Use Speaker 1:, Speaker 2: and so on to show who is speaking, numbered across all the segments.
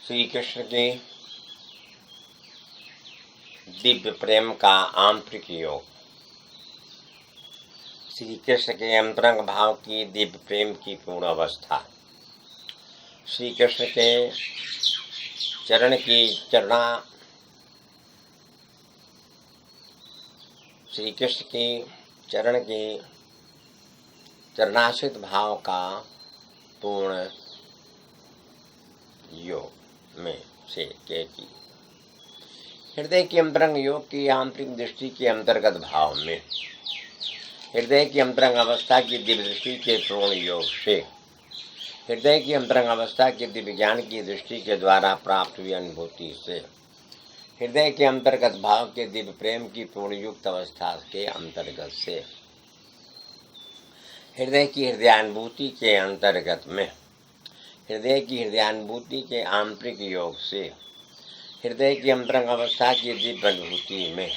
Speaker 1: श्री कृष्ण के दिव्य प्रेम का आंतरिक योग। श्री कृष्ण के अंतरंग भाव की दिव्य प्रेम की पूर्ण अवस्था। श्री कृष्ण के चरण की श्री कृष्ण की चरण के चरणाश्रित भाव का पूर्ण योग में से की हृदय के अंतरंग योग की आंतरिक दृष्टि के अंतर्गत भाव में हृदय की अंतरंग अवस्था की दिव्य दृष्टि के पूर्ण योग से हृदय की अंतरंग अवस्था के दिव्य ज्ञान की दृष्टि के द्वारा प्राप्त हुई अनुभूति से हृदय के अंतर्गत भाव के दिव्य प्रेम की पूर्ण युक्त अवस्था के अंतर्गत से हृदय की हृदयानुभूति के अंतर्गत में हृदय की हृदयानुभूति के आंतरिक योग से हृदय की अंतरंग अवस्था की दिव्य अनुभूति में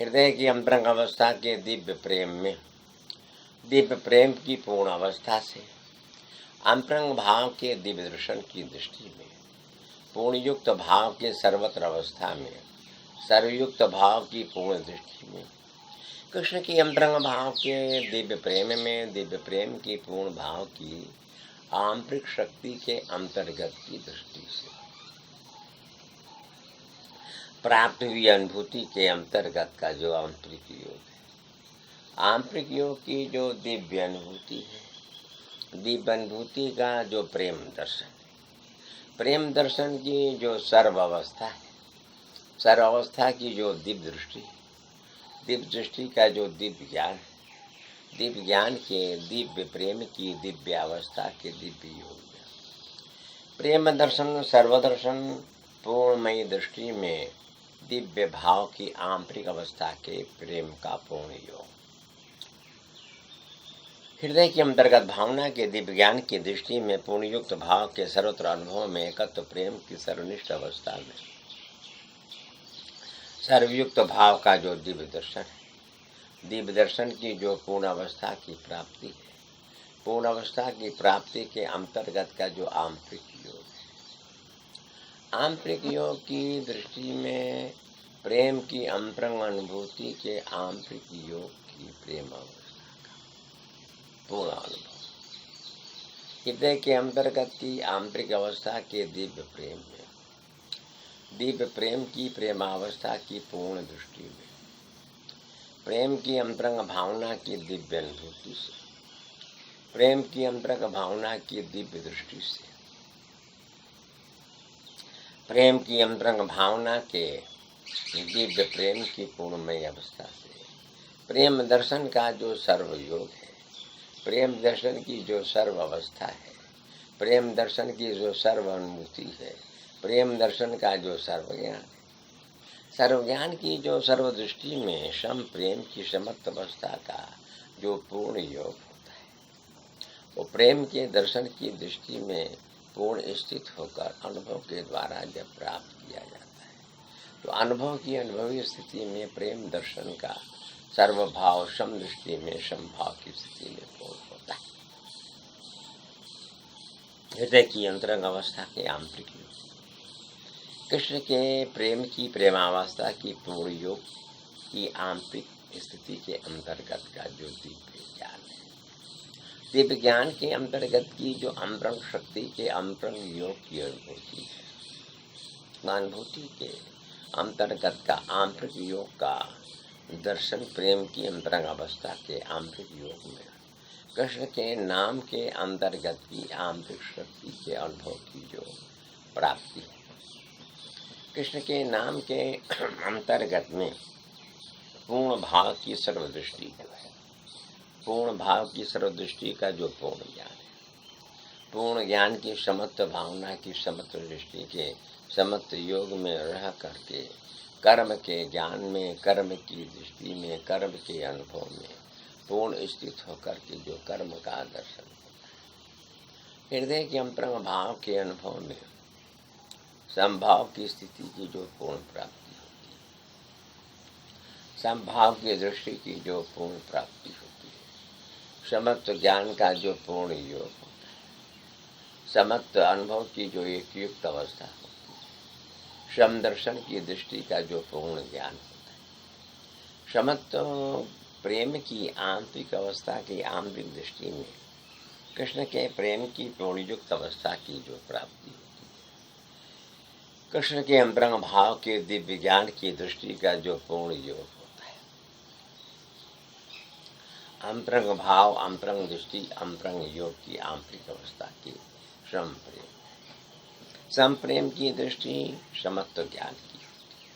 Speaker 1: हृदय की अंतरंग अवस्था के दिव्य प्रेम की पूर्ण अवस्था से अंतरंग भाव के दिव्य दर्शन की दृष्टि में पूर्ण युक्त भाव के सर्वत्र अवस्था में सर्वयुक्त भाव की पूर्ण दृष्टि में कृष्ण की अंतरंग भाव के दिव्य प्रेम में दिव्य प्रेम की पूर्ण भाव की आंतरिक शक्ति के अंतर्गत की दृष्टि से प्राप्त हुई अनुभूति के अंतर्गत का जो आंतरिक योग है, आंतरिक योग की जो दिव्य अनुभूति है, दिव्य अनुभूति का जो प्रेम दर्शन है, प्रेम दर्शन की जो सर्व अवस्था है, सर्व अवस्था की जो दिव्य दृष्टि, दिव्य दृष्टि का जो दिव्य ज्ञान है, दिव्य ज्ञान के दिव्य प्रेम की दिव्य अवस्था के दिव्य योग में प्रेम दर्शन सर्वदर्शन पूर्णमयी दृष्टि में दिव्य भाव की आंतरिक अवस्था के प्रेम का पूर्ण योग हृदय के अंतर्गत भावना के दिव्य ज्ञान की दृष्टि में पूर्ण युक्त भाव के सर्वत्र अनुभव में एकत्व प्रेम की सर्वनिष्ठ अवस्था में सर्वयुक्त भाव का जो दिव्य दर्शन है, दिव्य दर्शन की जो पूर्ण अवस्था की प्राप्ति है, पूर्ण अवस्था की प्राप्ति के अंतर्गत का जो आंतरिक योग है, आंतरिक योग की दृष्टि में प्रेम की अंतरंग अनुभूति के आंतरिक योग की प्रेम अवस्था का पूर्ण अनुभव हृदय के अंतर्गत की आंतरिक अवस्था के दिव्य प्रेम में दिव्य प्रेम की प्रेमावस्था की पूर्ण दृष्टि में प्रेम की अंतरंग भावना की दिव्य अनुभूति से प्रेम की अंतरंग भावना की दिव्य दृष्टि से प्रेम की अंतरंग भावना के दिव्य प्रेम की पूर्णमय अवस्था से प्रेम दर्शन का जो सर्व योग है, प्रेम दर्शन की जो सर्व अवस्था है, प्रेम दर्शन की जो सर्व अनुभूति है, प्रेम दर्शन का जो सर्वज्ञान है, सर्वज्ञान की जो सर्वदृष्टि में सम प्रेम की समस्त अवस्था का जो पूर्ण योग होता है, वो प्रेम के दर्शन की दृष्टि में पूर्ण स्थित होकर अनुभव के द्वारा जब प्राप्त किया जाता है तो अनुभव की अनुभवी स्थिति में प्रेम दर्शन का सर्वभाव सम दृष्टि में समभाव की स्थिति में पूर्ण होता है। हृदय की अंतरंग अवस्था के आंतरिक योग कृष्ण के प्रेम की प्रेमावस्था की पूर्ण योग की आंतरिक स्थिति के अंतर्गत का जो दिव्य ज्ञान है, दिव्य ज्ञान के अंतर्गत की जो अंतरंग शक्ति के अंतरंग योग की अनुभूति है, अनुभूति के अंतर्गत का आंतरिक योग का दर्शन प्रेम की अंतरंग अवस्था के आंतरिक योग में कृष्ण के नाम के अंतर्गत की आंतरिक शक्ति के अनुभव की जो प्राप्ति है, कृष्ण के नाम के अंतर्गत में पूर्ण भाव की सर्वदृष्टि जो है, पूर्ण भाव की सर्वदृष्टि का जो पूर्ण ज्ञान है, पूर्ण ज्ञान की समस्त भावना की समस्त दृष्टि के समस्त योग में रह करके कर्म के ज्ञान में, कर्म की दृष्टि में, कर्म के अनुभव में पूर्ण स्थित होकर के जो कर्म का दर्शन होता है, हृदय के अंतरंग भाव के अनुभव में समभाव की स्थिति की जो पूर्ण प्राप्ति होती है, समभाव की दृष्टि की जो पूर्ण प्राप्ति होती है, समस्त ज्ञान का जो पूर्ण योग होता है, समत्व अनुभव की जो एक युक्त अवस्था होती है, समदर्शन की दृष्टि का जो पूर्ण ज्ञान होता है, समत्व प्रेम की आंतरिक अवस्था की आंतरिक दृष्टि में कृष्ण के प्रेम की पूर्णयुक्त अवस्था की जो प्राप्ति होती है, कृष्ण के अंतरंग भाव के दिव्य ज्ञान की दृष्टि का जो पूर्ण योग होता है, अंतरंग भाव, अंतरंग दृष्टि, अंतरंग योग की आंतरिक अवस्था की सम प्रेम, सम प्रेम की दृष्टि समत्व ज्ञान की होती है।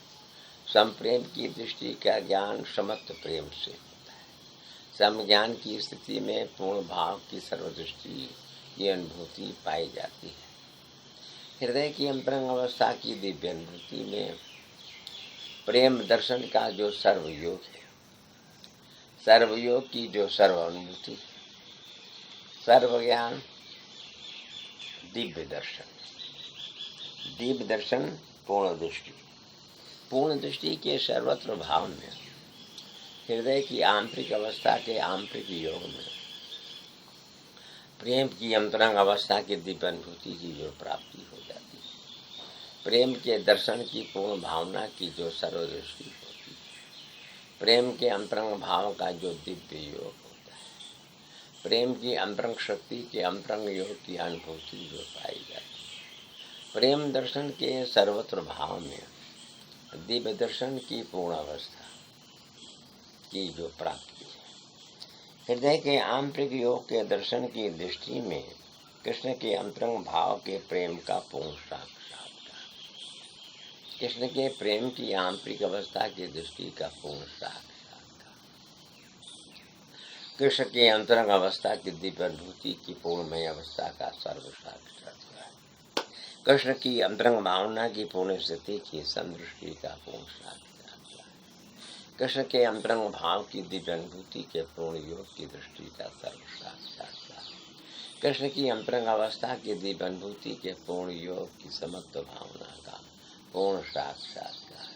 Speaker 1: सम प्रेम की दृष्टि का ज्ञान समत्व प्रेम से होता है। सम ज्ञान की स्थिति में पूर्ण भाव की सर्वदृष्टि की अनुभूति पाई जाती है। हृदय की अंतरंग अवस्था की दिव्य अनुभूति में प्रेम दर्शन का जो सर्वयोग है, सर्वयोग की जो सर्व अनुभूति, सर्व ज्ञान, दिव्य दर्शन, दिव्य दर्शन पूर्ण दृष्टि, पूर्ण दृष्टि के सर्वत्र भाव में हृदय की आंतरिक अवस्था के आंतरिक योग में प्रेम की अंतरंग अवस्था की दिव्य अनुभूति की जो प्राप्ति हो जाती है, प्रेम के दर्शन की पूर्ण भावना की जो सर्वदृष्टि होती है, प्रेम के अंतरंग भाव का जो दिव्य योग होता है, प्रेम की अंतरंग शक्ति के अंतरंग योग की अनुभूति जो पाई जाती है, प्रेम दर्शन के सर्वत्र भाव में दिव्य दर्शन की पूर्ण अवस्था की जो प्राप्ति है, हृदय के आंतरिक योग के दर्शन की दृष्टि में कृष्ण के अंतरंग भाव के प्रेम का पूर्ण साक्षात्कार, कृष्ण के प्रेम की आंतरिक अवस्था की दृष्टि का पूर्ण साक्षात्कार, कृष्ण के अंतरंग अवस्था की दिव्य अनुभूति की पूर्णमय अवस्था का सर्व साक्षात्कार, कृष्ण की अंतरंग भावना की पूर्ण स्थिति की समदृष्टि का पूर्ण साक्षात्कार, कृष्ण के अंतरंग भाव की दिव्य अनुभूति के पूर्ण योग की दृष्टि का सर्व साक्षात्कार, कृष्ण की अंतरंग अवस्था की दिव्य अनुभूति के पूर्ण योग की समत्व भावना का पूर्ण साक्षात्कार,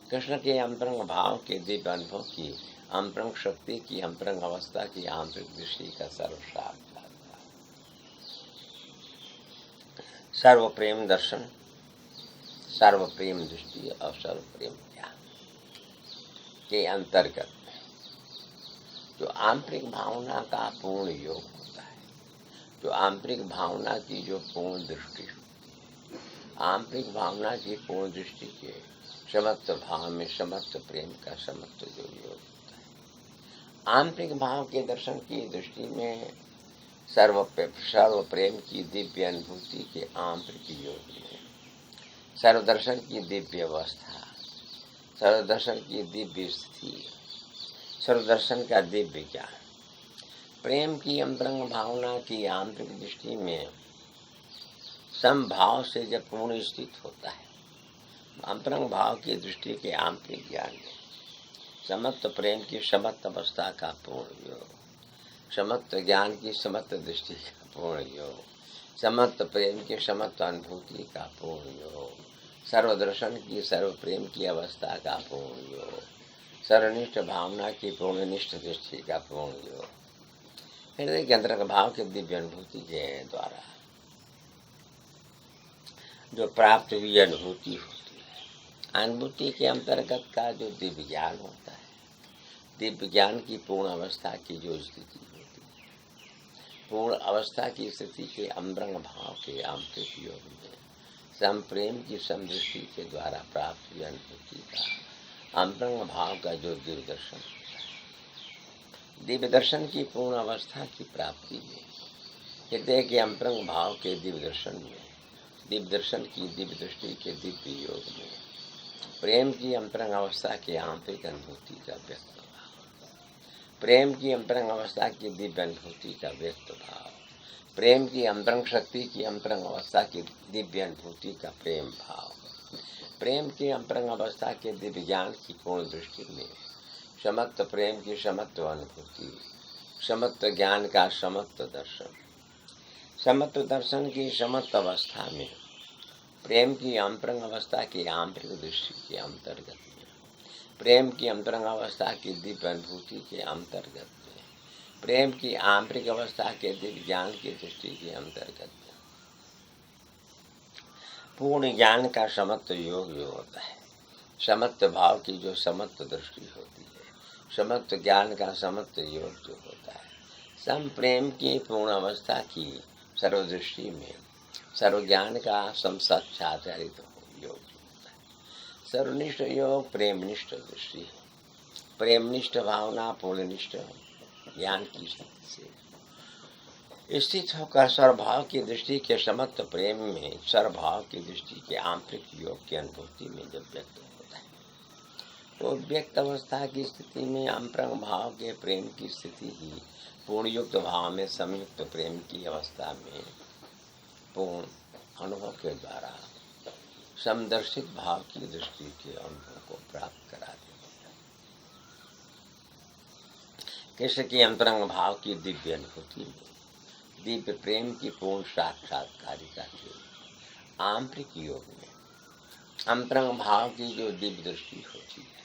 Speaker 1: कृष्ण के अंतरंग भाव के दिव्य अनुभव की अंतरंग शक्ति की अंतरंग अवस्था की आंतरिक दृष्टि का सर्व साक्षात्कार, सर्व प्रेम दर्शन, सर्व प्रेम दृष्टि और सर्व प्रेम ज्ञान के अंतर्गत जो आंतरिक भावना का पूर्ण योग होता है, जो आंतरिक भावना की जो पूर्ण दृष्टि होती है, आंतरिक भावना की पूर्ण दृष्टि के समत्व भाव में समत्व प्रेम का समत्व जो योग होता है, आंतरिक भाव के दर्शन की दृष्टि में सर्व प्रेम की दिव्य अनुभूति के आंतरिक योग में सर्वदर्शन की दिव्य अवस्था, सर्वदर्शन की दिव्य स्थिति, सर्वदर्शन का दिव्य ज्ञान, प्रेम की अंतरंग भावना की आंतरिक दृष्टि में समभाव से जब पूर्ण स्थित होता है, अंतरंग भाव की दृष्टि के आंतरिक ज्ञान में समत्व प्रेम की समत्व अवस्था का पूर्ण योग, समत्व ज्ञान की समत्व दृष्टि का पूर्ण योग, समत्व प्रेम के समत्व अनुभूति का पूर्ण योग, सर्वदर्शन की सर्व प्रेम की अवस्था का पूर्ण योग, सर्वनिष्ठ भावना की पूर्णनिष्ठ दृष्टि का पूर्ण योग, हृदय के अंतरंग भाव के दिव्य अनुभूति के द्वारा जो प्राप्त हुई अनुभूति होती है, अनुभूति के अंतर्गत का जो दिव्य ज्ञान होता है, दिव्य ज्ञान की पूर्ण अवस्था की जो स्थिति होती है, पूर्ण अवस्था की स्थिति के अंतरंग भाव के आंतरिक योग में सम प्रेम की समदृष्टि के द्वारा प्राप्त हुई अनुभूति का अंतरंग भाव का जो दिव्य दर्शन होता है, दिव्य दर्शन की पूर्ण अवस्था की प्राप्ति में हृदय के अंतरंग भाव के दिव्य दर्शन में, दिव्य दर्शन की दिव्य दृष्टि के दिव्य योग में प्रेम की अंतरंग अवस्था के आंतरिक अनुभूति का व्यक्त भाव, प्रेम की अंतरंग अवस्था की दिव्य अनुभूति का व्यक्त भाव, प्रेम की अंतरंग शक्ति की अंतरंग अवस्था की दिव्य अनुभूति का प्रेम भाव, प्रेम की अंतरंग अवस्था के दिव्य ज्ञान की पूर्ण दृष्टि में समत्व प्रेम की समत्व अनुभूति, समत्व ज्ञान का समत्व दर्शन, समत्व दर्शन की समत्व अवस्था में प्रेम की अंतरंग अवस्था की आंतरिक दृष्टि के अंतर्गत में, प्रेम की अंतरंग अवस्था की दिव्य अनुभूति के अंतर्गत में, प्रेम की आंतरिक अवस्था के दिव्य ज्ञान की दृष्टि के अंतर्गत में पूर्ण ज्ञान का समत्व योग जो होता है, समत्व भाव की जो समत्व दृष्टि होती है, समत्व ज्ञान का समत्व योग जो होता है, सम प्रेम की पूर्ण अवस्था की सर्वदृष्टि में सर्वज्ञान का सम साक्षात्कारित योग होता है। सर्वनिष्ठ योग प्रेमनिष्ठ दृष्टि है। प्रेमनिष्ठ भावना पूर्णनिष्ठ ज्ञान की शक्ति से स्थित होकर सर्वभाव की दृष्टि के समत्व प्रेम में सर्वभाव की दृष्टि के आंतरिक योग की अनुभूति में जब व्यक्त होता है, तो व्यक्त अवस्था की स्थिति में अंतरंग भाव के प्रेम की स्थिति ही पूर्ण युक्त भाव में संयुक्त प्रेम की अवस्था में पूर्ण अनुभव के द्वारा समदर्शित भाव की दृष्टि के अनुभव को प्राप्त करा देती है। कृष्ण के अंतरंग भाव की दिव्य अनुभूति में दिव्य प्रेम की पूर्ण साक्षात्कारिता के आंतरिक योग में अंतरंग भाव की जो दिव्य दृष्टि होती है,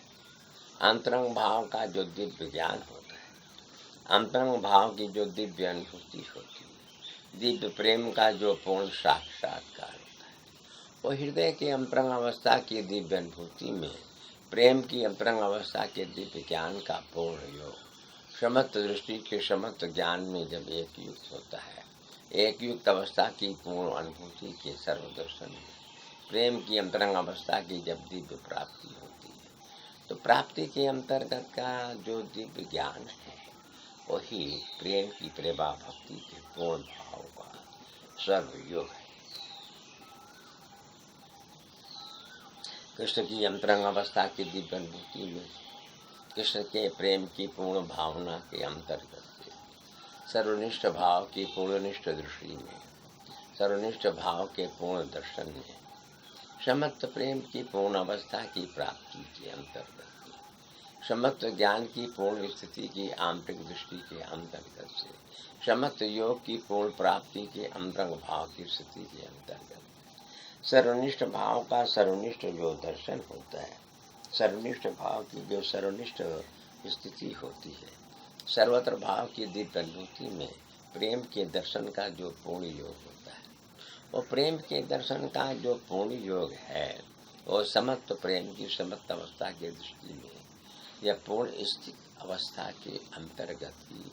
Speaker 1: अंतरंग भाव का जो दिव्य ज्ञान होता है, अंतरंग भाव की जो दिव्य अनुभूति होती है, दिव्य प्रेम का जो पूर्ण साक्षात्कार होता है, वो हृदय की अंतरंग अवस्था की दिव्य अनुभूति में प्रेम की अंतरंग अवस्था के दिव्य ज्ञान का पूर्ण योग समत्व दृष्टि के समत्व ज्ञान में जब एक युक्त होता है, एक युक्त अवस्था की पूर्ण अनुभूति के सर्वदर्शन में प्रेम की अंतरंग अवस्था की जब दिव्य प्राप्ति होती है, तो प्राप्ति के अंतर्गत का जो दिव्य ज्ञान है वही प्रेम की प्रेमा भक्ति के पूर्ण भाव का सर्वयोग है। कृष्ण की अंतरंग अवस्था की दिव्य अनुभूति में कृष्ण के प्रेम की पूर्ण भावना के अंतर्गत से सर्वनिष्ठ भाव की पूर्णनिष्ठ दृष्टि में सर्वनिष्ठ भाव के पूर्ण दर्शन में समत्व प्रेम की पूर्ण अवस्था की प्राप्ति के अंतर्गत समत्व ज्ञान की पूर्ण स्थिति की आंतरिक दृष्टि के अंतर्गत से समत्व योग की पूर्ण प्राप्ति के अंतरंग भाव की स्थिति के अंतर्गत सर्वनिष्ठ भाव का सर्वनिष्ठ जो दर्शन होता है, सर्वनिष्ठ भाव की जो सर्वनिष्ठ स्थिति होती है, सर्वत्र भाव की दिव्य अनुभूति में प्रेम के दर्शन का जो पूर्ण योग होता है, वो प्रेम के दर्शन का जो पूर्ण योग है वो समत्व प्रेम की समत्व अवस्था की दृष्टि में या पूर्ण स्थित अवस्था के अंतर्गत ही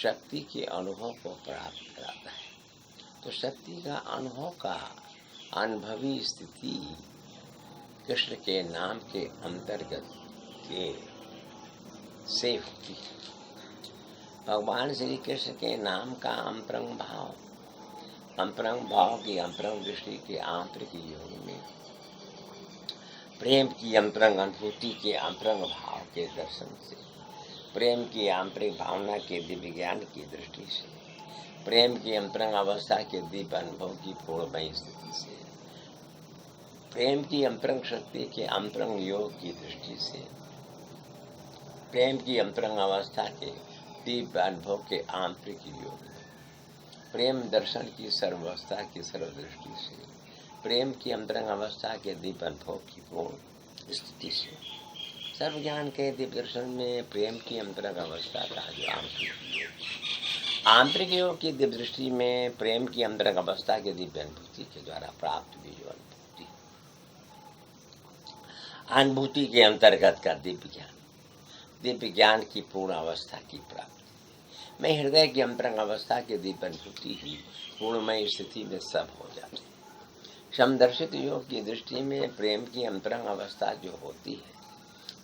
Speaker 1: शक्ति के अनुभव को प्राप्त कराता है। तो शक्ति का अनुभव का अनुभवी स्थिति कृष्ण के नाम के अंतर्गत के से होती है। भगवान श्री कृष्ण के नाम का अंतरंग भाव की अंतरंग दृष्टि के आंतरिक योग में प्रेम की अंतरंग अनुभूति के अंतरंग भाव के दर्शन से प्रेम की आंतरिक भावना के दिव्य ज्ञान की दृष्टि से प्रेम की अंतरंग अवस्था के दिव्य अनुभव की पूर्णमय स्थिति से प्रेम की अंतरंग शक्ति के अंतरंग योग की दृष्टि से प्रेम की अंतरंग अवस्था के दिव्य अनुभव के आंतरिक योग में प्रेम दर्शन की सर्वावस्था की सर्वदृष्टि से प्रेम की अंतरंग अवस्था के दिव्य अनुभव की पूर्ण स्थिति से सर्व ज्ञान के दिव्य दर्शन में प्रेम की अंतरंग अवस्था का जो आंतरिक योग की दिव्य दृष्टि में प्रेम की अंतरंग अवस्था के दिव्य अनुभूति के द्वारा प्राप्त भी जो अनुभूति के अंतर्गत का दिव्य ज्ञान की पूर्ण अवस्था की प्राप्ति में हृदय की अंतरंग अवस्था की दिव्य अनुभूति ही पूर्णमय स्थिति में सब हो जाती है। समदर्शित योग की दृष्टि में प्रेम की अंतरंग अवस्था जो होती है,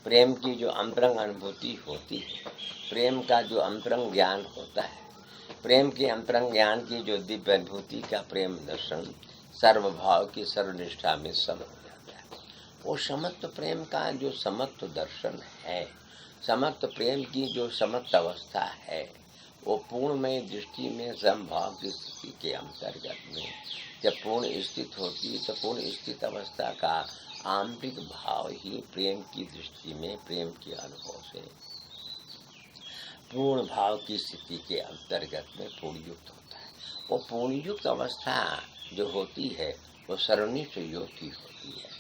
Speaker 1: प्रेम की जो अंतरंग अनुभूति होती है, प्रेम का जो अंतरंग ज्ञान होता है, प्रेम के अंतरंग ज्ञान की जो दिव्य अनुभूति का प्रेम दर्शन सर्वभाव की सर्वनिष्ठा में सब हो जाता है। वो समत्व प्रेम का जो समत्व दर्शन है, समत्व प्रेम की जो समत्व अवस्था है, वो पूर्णमय दृष्टि में समभाव की स्थिति के अंतर्गत में जब पूर्ण स्थित होती तो पूर्ण स्थित अवस्था का आंतरिक भाव ही प्रेम की दृष्टि में प्रेम के अनुभव से पूर्ण भाव की स्थिति के अंतर्गत में पूर्णयुक्त होता है। वो पूर्णयुक्त अवस्था जो होती है वो सर्वनिष्ठ योग की होती है।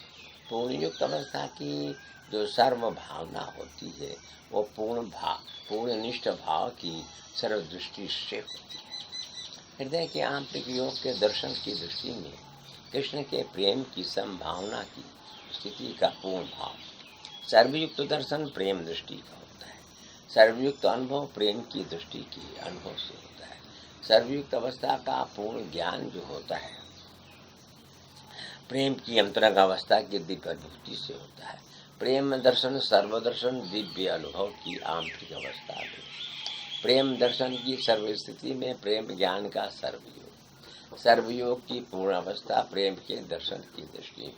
Speaker 1: पूर्णयुक्त अवस्था की जो सर्व भावना होती है वो पूर्णनिष्ठ भाव की सर्वदृष्टि से होती है। हृदय के आंतरिक योग के दर्शन की दृष्टि में कृष्ण के प्रेम की संभावना की स्थिति का पूर्ण भाव। सर्वयुक्त दर्शन प्रेम दृष्टि का होता है। सर्वयुक्त अनुभव प्रेम की दृष्टि की अनुभव से होता है। सर्वयुक्त अवस्था का पूर्ण ज्ञान जो होता है प्रेम की अंतरंग अवस्था की दिव्य अनुभूति से होता है। प्रेम दर्शन सर्वदर्शन दिव्य अनुभव की आंतरिक अवस्था में, प्रेम दर्शन की सर्व स्थिति में प्रेम ज्ञान का सर्वयोग, सर्वयोग की पूर्ण अवस्था प्रेम के दर्शन की दृष्टि में,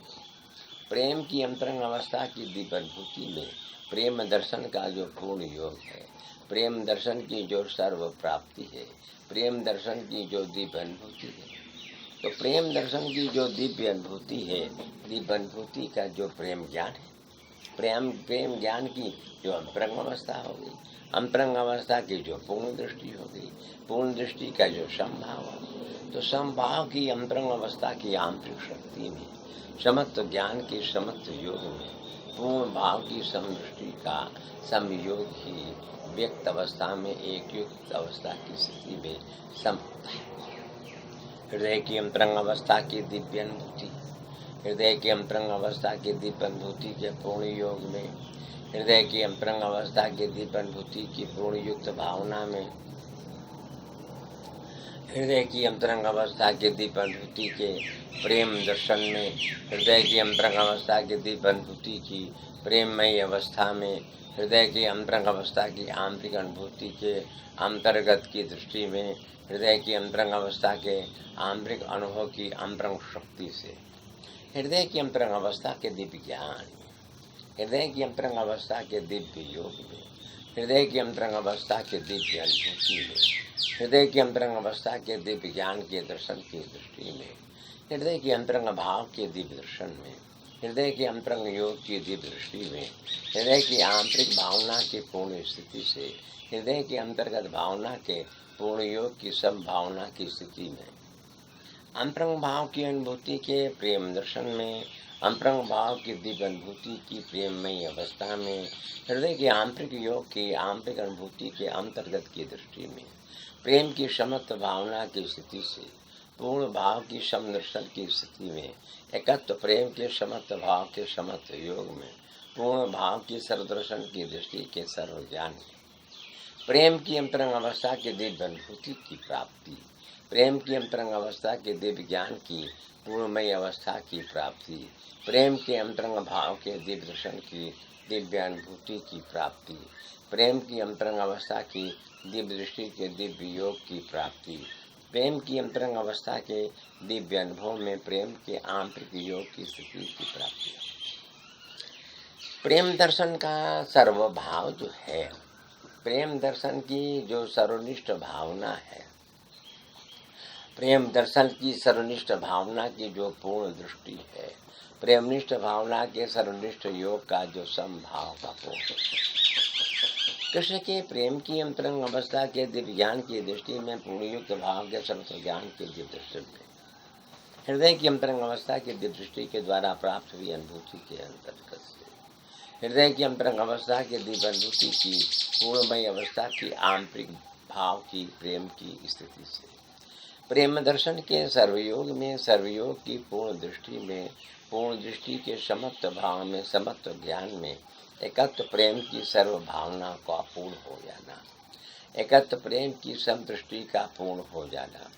Speaker 1: प्रेम की अंतरंग अवस्था की दिव्य अनुभूति में प्रेम दर्शन का जो पूर्ण योग है, प्रेम दर्शन की जो सर्व प्राप्ति है, प्रेम दर्शन की जो दिव्य अनुभूति है, तो प्रेम दर्शन की जो दिव्य अनुभूति है, दिव्य अनुभूति का जो प्रेम ज्ञान है, प्रेम ज्ञान की जो अंतरंग अवस्था हो गई, अंतरंग अवस्था की जो पूर्ण दृष्टि हो गई, पूर्ण दृष्टि का जो समभाव हो, तो समभाव की अंतरंग अवस्था की आंतरिक शक्ति में, समत्व ज्ञान के समत्व योग में, पूर्ण भाव की समदृष्टि का समयोग ही व्यक्त अवस्था में एक युक्त अवस्था की स्थिति में सम होता है। हृदय की अंतरंग अवस्था की दिव्य अनुभूति, हृदय की अंतरंग अवस्था की दिव्य अनुभूति के पूर्ण योग में, हृदय की अंतरंग अवस्था की दिव्य अनुभूति की पूर्ण युक्त भावना में, हृदय की अंतरंग अवस्था की दिव्य अनुभूति के प्रेम दर्शन में, हृदय की अंतरंग अवस्था की दिव्य अनुभूति की प्रेममयी अवस्था में, हृदय की अंतरंग अवस्था की आंतरिक अनुभूति के अंतर्गत की दृष्टि में, हृदय की अंतरंग अवस्था के आंतरिक अनुभव की अंतरंग शक्ति से, हृदय की अंतरंग अवस्था के दिव्य ज्ञान में, हृदय की अंतरंग अवस्था के दिव्य योग में, हृदय की अंतरंग अवस्था के दिव्य अनुभूति में, हृदय की अंतरंग अवस्था के दिव्य ज्ञान के दर्शन की दृष्टि में, हृदय के अंतरंग भाव के दिव्य दर्शन में, हृदय के अंतरंग योग की दिव्य दृष्टि में, हृदय की आंतरिक भावना की पूर्ण स्थिति से, हृदय के अंतर्गत भावना के पूर्ण योग की सब भावना की स्थिति में, अंतरंग भाव की अनुभूति के प्रेम दर्शन में, अंतरंग भाव की दिव्य अनुभूति की प्रेममयी अवस्था में, हृदय के आंतरिक योग की आंतरिक अनुभूति के अंतर्गत की दृष्टि में, प्रेम की समत्व भावना की स्थिति से, पूर्ण भाव की समदर्शन की स्थिति में, एकत्व प्रेम के समत्व भाव के समत्व योग में, पूर्ण भाव की सर्वदर्शन की दृष्टि के सर्व ज्ञान में, प्रेम की अंतरंग अवस्था के दिव्य अनुभूति की प्राप्ति, प्रेम की अंतरंग अवस्था के दिव्य ज्ञान की पूर्णमयी अवस्था की प्राप्ति, प्रेम के अंतरंग भाव के दिव्य दर्शन की दिव्य अनुभूति की प्राप्ति, प्रेम की अंतरंग अवस्था की दिव्य दृष्टि के दिव्य योग की प्राप्ति, प्रेम की अंतरंग अवस्था के दिव्य अनुभव में प्रेम के आंतरिक योग की स्थिति की प्राप्ति। प्रेम दर्शन का सर्वभाव जो है, प्रेम दर्शन की जो सर्वनिष्ठ भावना है, प्रेम दर्शन की सर्वनिष्ठ भावना की जो पूर्ण दृष्टि है, प्रेमनिष्ठ भावना के सर्वनिष्ठ योग का जो समभाव का पूर्ण, कृष्ण के प्रेम की अंतरंग अवस्था के दिव्य ज्ञान की दृष्टि में पूर्ण युक्त भाव के सर्व ज्ञान के दिव्य दर्शन में, हृदय की अंतरंग अवस्था की दिव्य दृष्टि के द्वारा प्राप्त हुई अनुभूति के अंतर्गत से, हृदय की अंतरंग अवस्था के दिव्य अनुभूति की पूर्णमयी अवस्था की आंतरिक भाव की प्रेम की स्थिति से, प्रेम दर्शन के सर्वयोग में, सर्वयोग की पूर्ण दृष्टि में, पूर्ण दृष्टि के समत्व भाव में, समत्व ज्ञान में, एकत्व प्रेम की सर्व भावना का पूर्ण हो जाना, एकत्व प्रेम की समदृष्टि का पूर्ण हो जाना,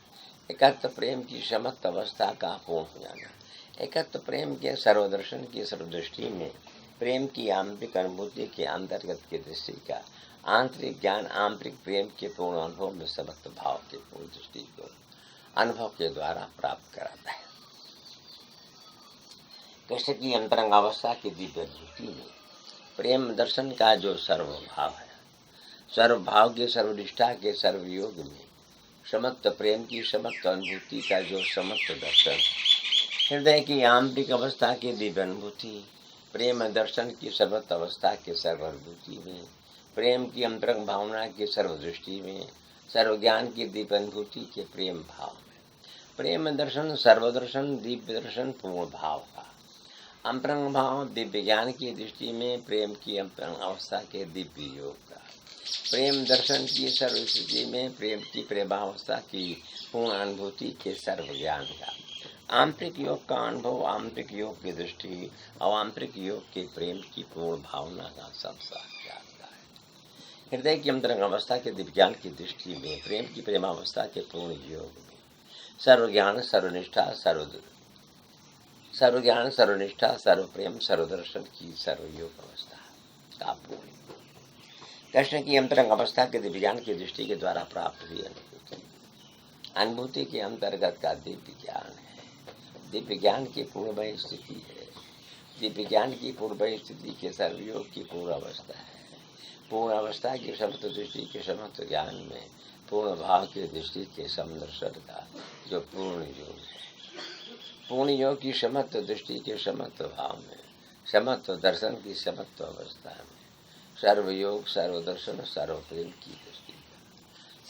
Speaker 1: एकत्व प्रेम की समत्व अवस्था का पूर्ण हो जाना, एकत्व प्रेम के सर्वदर्शन की सर्वदृष्टि में प्रेम की आंतरिक अनुभूति के अंतर्गत की दृष्टि का आंतरिक ज्ञान, आंतरिक प्रेम के पूर्ण अनुभव में समत्व भाव के पूर्ण दृष्टि को अनुभव के द्वारा प्राप्त कराता है। कृष्ण की अंतरंग अवस्था की दिव्य अनुभूति में प्रेम दर्शन का जो सर्वभाव है, सर्वभाव के सर्वनिष्ठा के सर्वयोग में समत्व प्रेम की समत्व अनुभूति का जो समत्व दर्शन, हृदय की आंतरिक अवस्था की दिव्य अनुभूति, प्रेम दर्शन की सर्वत्व अवस्था के सर्व अनुभूति में, प्रेम की अंतरंग भावना की सर्वदृष्टि में, सर्वज्ञान की दिव्य अनुभूति के प्रेम भाव में, प्रेम दर्शन सर्वदर्शन दिव्य दर्शन पूर्ण भाव का अंतरंग भाव दिव्य ज्ञान की दृष्टि में, प्रेम की अंतरंग अवस्था के दिव्य योग का, प्रेम दर्शन की सर्व स्थिति में प्रेम की प्रेमावस्था की पूर्ण अनुभूति के सर्व ज्ञान का, आंतरिक योग का अनुभव, आंतरिक योग की दृष्टि और आंतरिक योग के प्रेम की पूर्ण भावना का सब साक्षात्कार है। हृदय की अंतरंग अवस्था के दिव्यज्ञान की दृष्टि में, प्रेम की प्रेमावस्था के पूर्ण योग में सर्वज्ञान, सर्वनिष्ठा, सर्वज्ञान, सर्वनिष्ठा, सर्वप्रेम, सर्वदर्शन की सर्वयोग अवस्था का पूर्ण कृष्ण की अंतरंग अवस्था के दिव्यज्ञान की दृष्टि के द्वारा प्राप्त हुई अनुभूति के अंतर्गत का दिव्य ज्ञान है। दिव्य ज्ञान की पूर्णमय स्थिति है। दिव्य ज्ञान की पूर्णमय स्थिति के सर्वयोग की पूर्ण अवस्था है। पूर्ण अवस्था की समस्त दृष्टि के समस्त ज्ञान में पूर्ण भाव की दृष्टि के समदर्शन का जो पूर्ण योग है। पूर्ण योग की समत्व दृष्टि के समत्व भाव में, समत्व दर्शन की समत्व अवस्था में सर्वयोग, सर्वदर्शन, सर्वप्रेम की दृष्टि का,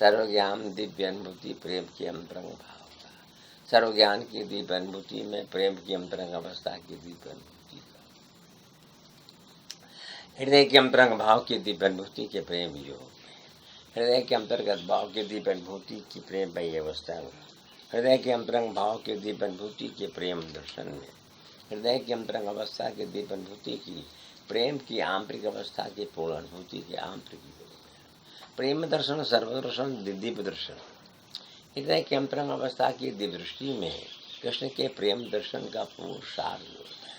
Speaker 1: सर्वज्ञान दिव्य अनुभूति प्रेम की अंतरंग भाव का, सर्वज्ञान की दिव्य अनुभूति में प्रेम की अंतरंग अवस्था की दिव्य अनुभूति का, हृदय के अंतरंग भाव की दिव्य अनुभूति के प्रेम योग में, हृदय के अंतर्गत भाव की दिव्य अनुभूति की प्रेम मयी अवस्था में, हृदय के अंतरंग भाव के दिव्य अनुभूति के प्रेम दर्शन में, हृदय के अंतरंग अवस्था के दिव्य अनुभूति की प्रेम की आंतरिक अवस्था की पूर्ण अनुभूति के आंतरिक योग में प्रेम दर्शन, सर्वदर्शन, दिव्य दर्शन, हृदय के अंतरंग अवस्था की दिव्य दृष्टि में कृष्ण के प्रेम दर्शन का पूर्ण सार योग है।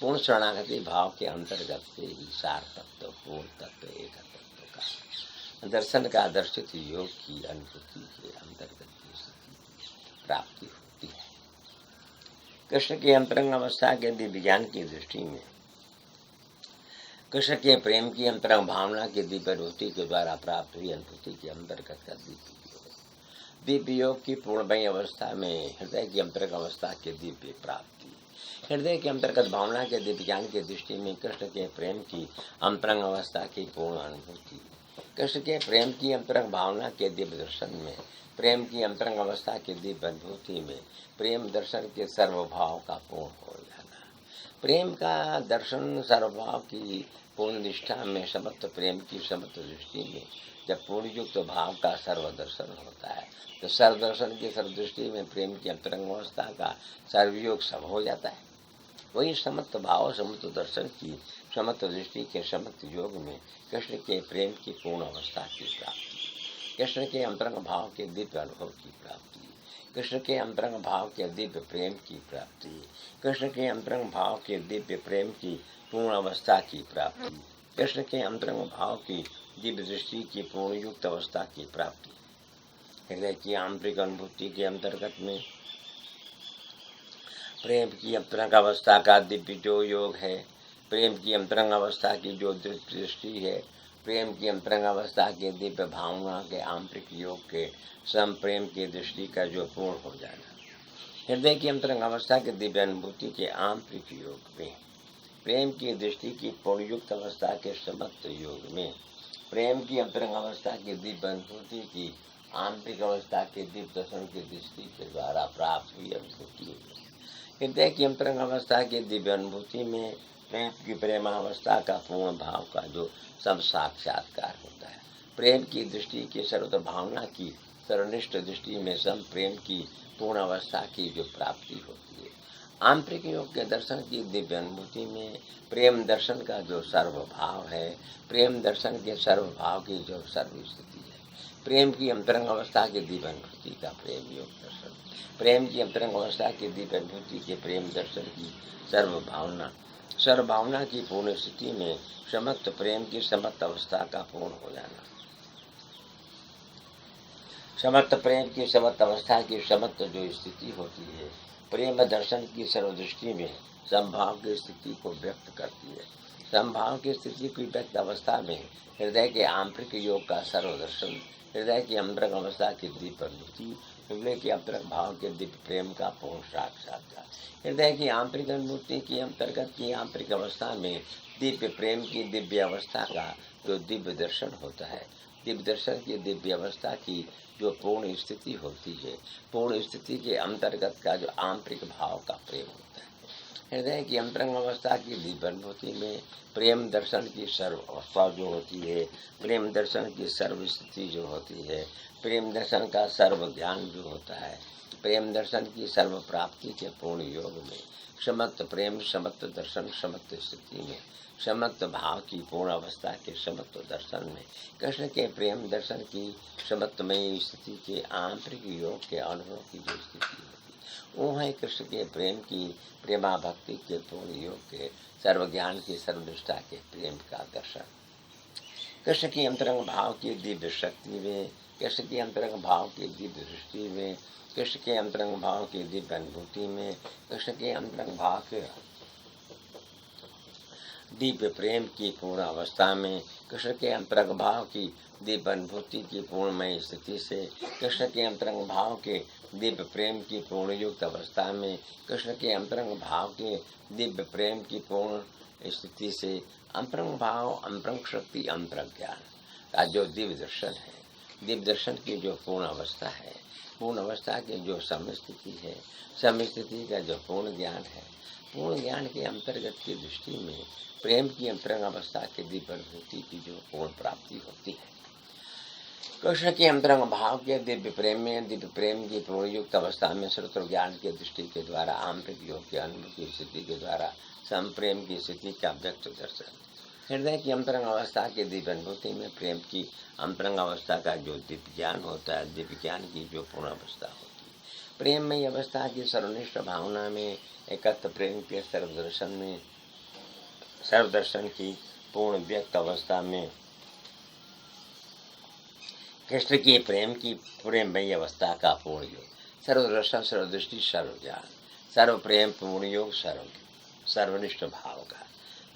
Speaker 1: पूर्ण शरणागति भाव के अंतर्गत से ही सार तत्व, पूर्ण तत्व, एक तत्व का दर्शन का दर्शित योग की अनुभूति के अंतर्गत प्राप्ति होती है। कृष्ण के अंतरंग अवस्था के दिव्य ज्ञान की दृष्टि में कृष्ण के प्रेम की अंतरंग भावना की दिव्य अनुभूति के द्वारा प्राप्त हुई अनुभूति के अंतर्गत का दिव्य योग की पूर्णमय अवस्था में हृदय की अंतरंग अवस्था के दिव्य प्राप्ति, हृदय के अंतर्गत भावना के दिव्य ज्ञान की दृष्टि में कृष्ण के प्रेम की अंतरंग अवस्था की पूर्ण अनुभूति, कृष्ण के प्रेम की अंतरंग भावना के दिव्य दर्शन में, प्रेम की अंतरंग अवस्था की दिव्य अनुभूति में प्रेम दर्शन के सर्वभाव का पूर्ण हो जाना, प्रेम का दर्शन सर्वभाव की पूर्ण निष्ठा में समत्व प्रेम की समत्व दृष्टि में जब पूर्ण युक्त भाव का सर्वदर्शन होता है तो सर्वदर्शन की सर्वदृष्टि में प्रेम की अंतरंग अवस्था का सर्वयोग सब हो जाता है। वही समत्व भाव, समत्व दर्शन की समत्व दृष्टि के समत्व योग में कृष्ण के प्रेम की पूर्ण अवस्था की प्राप्ति, कृष्ण के अंतरंग भाव के दिव्य अनुभव की प्राप्ति, कृष्ण के अंतरंग भाव के दिव्य प्रेम की प्राप्ति, कृष्ण के अंतरंग भाव के दिव्य प्रेम की पूर्ण अवस्था की प्राप्ति, कृष्ण के अंतरंग भाव की दिव्य दृष्टि की पूर्ण युक्त अवस्था की प्राप्ति, हृदय की आंतरिक अनुभूति के अंतर्गत में प्रेम की अंतरंग अवस्था का दिव्य जो योग है, प्रेम की अंतरंग अवस्था की जो दृष्टि है, प्रेम की अंतरंग अवस्था के दिव्य भावना के आंतरिक योग के सम प्रेम की दृष्टि का जो पूर्ण हो जाना, हृदय की अंतरंग अवस्था के दिव्य अनुभूति के आंतरिक योग में प्रेम की दृष्टि की पूर्ण युक्त अवस्था के समत्व योग में प्रेम की अंतरंग अवस्था की दिव्य अनुभूति की आंतरिक अवस्था के दिव्य दर्शन की दृष्टि के द्वारा प्राप्त हुई अनुभूति, हृदय की अंतरंग अवस्था की दिव्य अनुभूति में प्रेम की प्रेमावस्था का पूर्ण भाव का जो सब साक्षात्कार होता है, प्रेम की दृष्टि के सर्वत्र भावना की सर्वनिष्ठ दृष्टि में सम प्रेम की पूर्ण अवस्था की जो प्राप्ति होती है, आंतरिक योग के दर्शन की दिव्य अनुभूति में प्रेम दर्शन का जो सर्वभाव है, प्रेम दर्शन के सर्वभाव की जो सर्व स्थिति है, प्रेम की अंतरंग अवस्था की दिव्य अनुभूति का प्रेम योग दर्शन, प्रेम की अंतरंग अवस्था की दिव्य अनुभूति के प्रेम दर्शन की सर्वभावना की पूर्ण स्थिति में समत्व प्रेम की समत्व अवस्था का पूर्ण हो जाना, समत्व प्रेम की समत्व अवस्था की समत्व जो स्थिति होती है, प्रेम दर्शन की सर्वदृष्टि में समभाव की स्थिति को व्यक्त करती है। समभाव की स्थिति की व्यक्त अवस्था में हृदय के आंतरिक योग का सर्वदर्शन, हृदय की अंतरंग अवस्था की दिव्य अनुभूति, हृदय के अंतरंग भाव के दिव्य प्रेम का पूर्ण साक्षात्कार, हृदय की आंतरिक अनुभूति की अंतर्गत की आंतरिक अवस्था में दिव्य प्रेम की दिव्य अवस्था का जो दिव्य दर्शन होता है, दिव्य दर्शन की दिव्य अवस्था की जो पूर्ण स्थिति होती है, पूर्ण स्थिति के अंतर्गत का जो आंतरिक भाव का प्रेम होता है, हृदय की अंतरंग अवस्था की दिव्य अनुभूति में प्रेम दर्शन की सर्व अवस्था जो होती है, प्रेम दर्शन की सर्व स्थिति जो होती है, प्रेम दर्शन का सर्व ज्ञान जो होता है, प्रेम दर्शन की सर्व प्राप्ति के पूर्ण योग में, समत्व प्रेम समत्व दर्शन समत्व स्थिति में, समत्व भाव की पूर्ण अवस्था के समत्व दर्शन में, कृष्ण के प्रेम दर्शन की समत्वमयी स्थिति के आंतरिक योग के अनुभव की जो स्थिति होती, वो है कृष्ण के प्रेम की प्रेमा भक्ति के पूर्ण योग के सर्वज्ञान की सर्वनिष्ठा के प्रेम का दर्शन। कृष्ण की अंतरंग भाव की दिव्य शक्ति में, कृष्ण की अंतरंग भाव की दिव्य दृष्टि में, कृष्ण के अंतरंग भाव की दिव्य अनुभूति में, कृष्ण के अंतरंग भाव के दिव्य प्रेम की पूर्ण अवस्था में, कृष्ण के अंतरंग भाव की दिव्य अनुभूति की पूर्णमय स्थिति से, कृष्ण के अंतरंग भाव के दिव्य प्रेम की पूर्ण युक्त अवस्था में, कृष्ण के अंतरंग भाव के दिव्य प्रेम की पूर्ण स्थिति से, अंतरंग भाव अंतरंग शक्ति अंतरंग ज्ञान का जो दिव्य दर्शन है, दिव्य दर्शन की जो पूर्ण अवस्था है, पूर्ण अवस्था की जो समस्थिति है, समस्थिति का जो पूर्ण ज्ञान है, पूर्ण ज्ञान के अंतर्गत की दृष्टि में प्रेम की अंतरंग अवस्था के दिव्य अनुभूति की जो पूर्ण प्राप्ति होती है, कृष्ण के अंतरंग भाव के दिव्य प्रेम में, दिव्य प्रेम की पूर्ण युक्त अवस्था में श्रोत्र ज्ञान के दृष्टि के द्वारा आंतरिक योग के अनुभव की स्थिति के द्वारा संप्रेम की स्थिति का व्यक्त दर्शन, हृदय की अंतरंग अवस्था के दिव्य अनुभूति में प्रेम की अंतरंग अवस्था का जो दिव्य ज्ञान होता है, दिव्य ज्ञान की जो पूर्ण अवस्था होती है, प्रेममय अवस्था की सर्वनिष्ठ भावना में, एकत्र प्रेम के सर्वदर्शन में, सर्वदर्शन की पूर्ण व्यक्त अवस्था में, कृष्ण के प्रेम की प्रेममय अवस्था का पूर्ण योग, सर्वदर्शन सर्वदृष्टि सर्वज्ञान, सर्व प्रेम पूर्ण योग, सर्वनिष्ठ भाव का,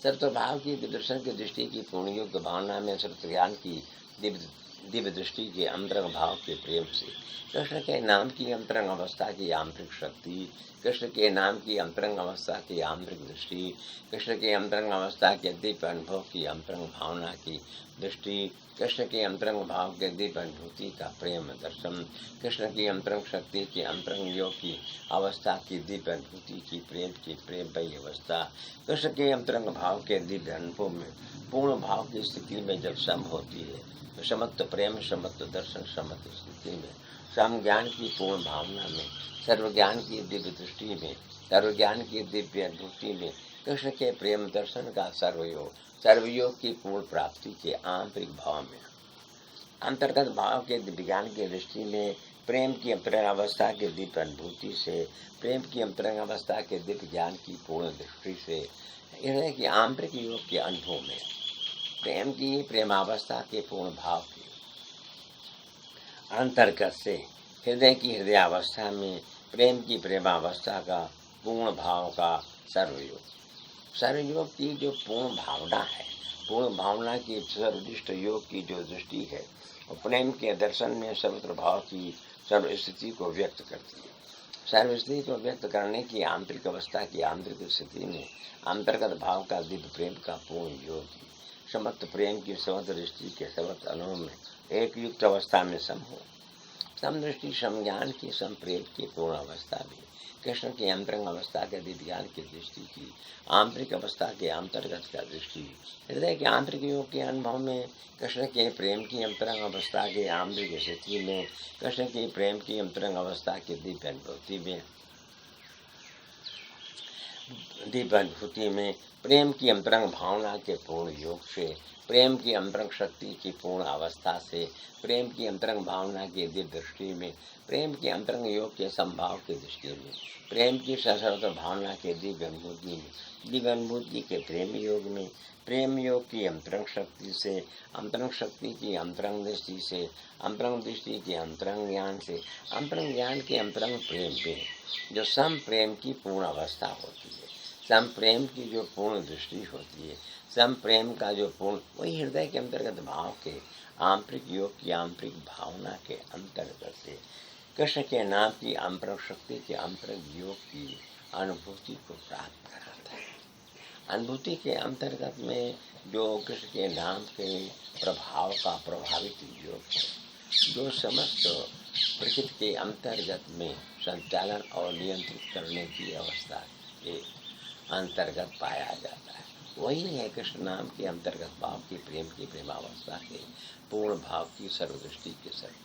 Speaker 1: सर्व भाव की दर्शन की दृष्टि की पूर्ण योग भावना में, सर्व ज्ञान की दिव्य दृष्टि के अंतरंग भाव के प्रेम से, कृष्ण के नाम की अंतरंग अवस्था की आंतरिक शक्ति, कृष्ण के नाम की अंतरंग अवस्था की आंतरिक दृष्टि, कृष्ण के अंतरंग अवस्था के दिव्य अनुभव की अंतरंग भावना की दृष्टि, कृष्ण के अंतरंग भाव के दिव्य अनुभूति का प्रेम दर्शन, कृष्ण की अंतरंग शक्ति के अंतरंग योग की अवस्था की दिव्य अनुभूति की प्रेममयी अवस्था, कृष्ण के अंतरंग भाव के दिव्य अनुभव में पूर्ण भाव की स्थिति में जब सम होती है, तो समत्व प्रेम समत्व दर्शन समत्व स्थिति में, सम ज्ञान की पूर्ण भावना में, सर्वज्ञान की दिव्य दृष्टि में, सर्वज्ञान की दिव्य अनुभूति में, कृष्ण के प्रेम दर्शन का सर्वयोग की पूर्ण प्राप्ति के आंतरिक भाव में, अंतर्गत भाव के दिव्य ज्ञान की दृष्टि में, प्रेम की अंतरंग अवस्था के दिव्य अनुभूति से, प्रेम की अंतरंग अवस्था के दिव्य ज्ञान की पूर्ण दृष्टि से, हृदय के आंतरिक योग के अनुभव में, प्रेम की प्रेमावस्था के पूर्ण भाव के अंतर्गत से, हृदय की हृदयावस्था में प्रेम की प्रेमावस्था का पूर्ण भाव का सर्वयोग की जो पूर्ण भावना है, पूर्ण भावना की सर्वनिष्ठ योग की जो दृष्टि है, और प्रेम के दर्शन में सर्वत्र भाव की सर्वस्थिति को व्यक्त करती है। सर्वस्थिति को व्यक्त करने की आंतरिक अवस्था की आंतरिक स्थिति में अंतर्गत भाव का दिव्य प्रेम का पूर्ण योग, समत्व प्रेम की समत्व दृष्टि के समत्व अनुभव में एक युक्त अवस्था में सम हो, समदृष्टि समज्ञान की समप्रेम की पूर्ण अवस्था में, कृष्ण के अंतरंग अवस्था के दिव्य ज्ञान की दृष्टि की आंतरिक अवस्था के अंतर्गत का दृष्टि, हृदय के आंतरिक योग के अनुभव में, कृष्ण के प्रेम की अंतरंग अवस्था के आंतरिक स्थिति में, कृष्ण के प्रेम की अंतरंग अवस्था के दिव्य अनुभूति में, दिव्य अनुभूति में, प्रेम की अंतरंग भावना के पूर्ण योग से, प्रेम की अंतरंग शक्ति की पूर्ण अवस्था से, प्रेम की अंतरंग भावना की दिव्य दृष्टि में, प्रेम के अंतरंग योग के संभाव की दृष्टि में, प्रेम की सशर्त भावना के दिव्य अनुभूति में, दिव्य अनुभूति के प्रेम योग में, प्रेम योग की अंतरंग शक्ति से, अंतरंग शक्ति की अंतरंग दृष्टि से, अंतरंग दृष्टि के अंतरंग ज्ञान से, अंतरंग ज्ञान के अंतरंग प्रेम पे जो सम प्रेम की पूर्ण अवस्था होती है, सम प्रेम की जो पूर्ण दृष्टि होती है, सम प्रेम का जो पूर्ण, वही हृदय के अंतर्गत भाव के आंतरिक योग की आंतरिक भावना के अंतर्गत से कृष्ण के नाम की अंतरंग शक्ति के अंतरंग योग की अनुभूति को प्राप्त कराता है। अनुभूति के अंतर्गत में जो कृष्ण के नाम के प्रभाव का प्रभावित योग है, जो समस्त प्रकृति के अंतर्गत में संचालन और नियंत्रित करने की अवस्था के अंतर्गत पाया जाता है, वही है कृष्ण नाम के अंतर्गत भाव की प्रेम की प्रेमावस्था के पूर्ण भाव की सर्वदृष्टि के सर्व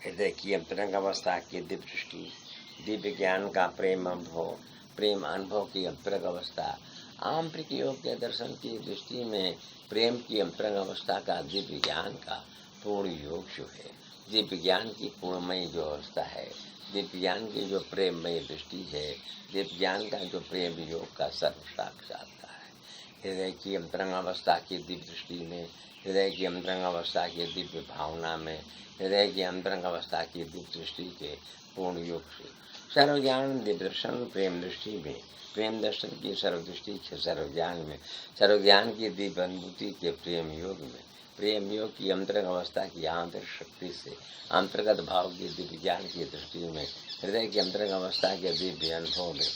Speaker 1: हृदय की अंतरंग अवस्था की दिव्य दृष्टि, दिव्य ज्ञान का प्रेम अनुभव की अंतरंग अवस्था, आंतरिक योग के दर्शन की दृष्टि में प्रेम की अंतरंग अवस्था का दिव्य ज्ञान का पूर्ण योग जो है, दिव्य ज्ञान की पूर्णमय जो अवस्था है, दिव्य ज्ञान की जो प्रेममय दृष्टि है, दिव्य ज्ञान का जो प्रेम योग का सर्व साक्षात्कार है। हृदय की अंतरंग अवस्था की दिव्य दृष्टि में, हृदय की अंतरंग अवस्था की दिव्य भावना में, हृदय की अंतरंग अवस्था की दिव्य दृष्टि के पूर्ण योग से सर्वज्ञान दिव्य दर्शन प्रेम दृष्टि में, प्रेम दर्शन की सर्वदृष्टि के सर्वज्ञान में, सर्वज्ञान की दिव्य अनुभूति के प्रेम योग में, प्रेम योग की अंतरंग अवस्था की आंतरिक शक्ति से अंतर्गत भाव की दिव्य ज्ञान की दृष्टि में, हृदय की अंतरंग अवस्था के दिव्य अनुभव में,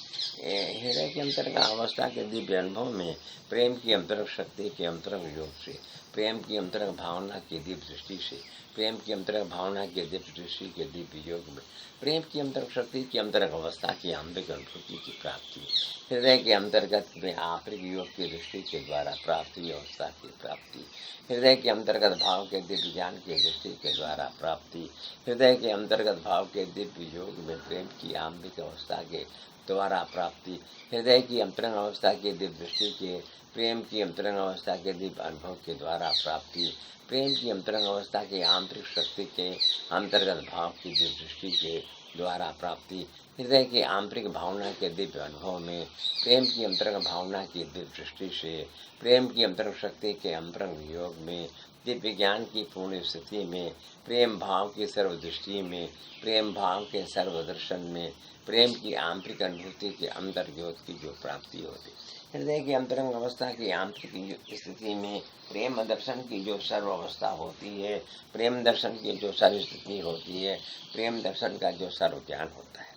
Speaker 1: हृदय की अंतरंग अवस्था के दिव्य अनुभव में, प्रेम की अंतरंग शक्ति के अंतरंग योग से, प्रेम की अंतरंग भावना की दिव्य दृष्टि से, प्रेम की अंतरंग भावना के दिव्य दृष्टि के दिव्य योग में, प्रेम की अंतरंग शक्ति की अंतरंग अवस्था की आंतरिक अनुभूति की प्राप्ति, हृदय के अंतर्गत में आंतरिक योग की दृष्टि के द्वारा प्राप्ति अवस्था की प्राप्ति, हृदय के अंतर्गत भाव के दिव्य ज्ञान की दृष्टि के द्वारा प्राप्ति, हृदय के अंतर्गत भाव के दिव्य योग में प्रेम की आंतरिक अवस्था के द्वारा प्राप्ति, हृदय की अंतरंग अवस्था की दिव्य दृष्टि के प्रेम की अंतरंग अवस्था के दिव्य अनुभव के द्वारा प्राप्ति, प्रेम की अंतरंग अवस्था के आंतरिक शक्ति के अंतर्गत भाव की दिव्य दृष्टि के द्वारा प्राप्ति, हृदय की आंतरिक भावना के दिव्य अनुभव में, प्रेम की अंतरंग भावना की दिव्य दृष्टि से, प्रेम की अंतरंग शक्ति के अंतरंग योग में, दिव्य ज्ञान की पूर्ण स्थिति में, प्रेम भाव की सर्वदृष्टि में, प्रेम भाव के सर्वदर्शन में, प्रेम की आंतरिक अनुभूति के अंतर्योग की जो प्राप्ति होती, हृदय की अंतरंग अवस्था की आंतरिक स्थिति में प्रेम दर्शन की जो सर्व अवस्था होती है, प्रेम दर्शन की जो सर्व स्थिति होती है, प्रेम दर्शन का जो सर्व ज्ञान होता है,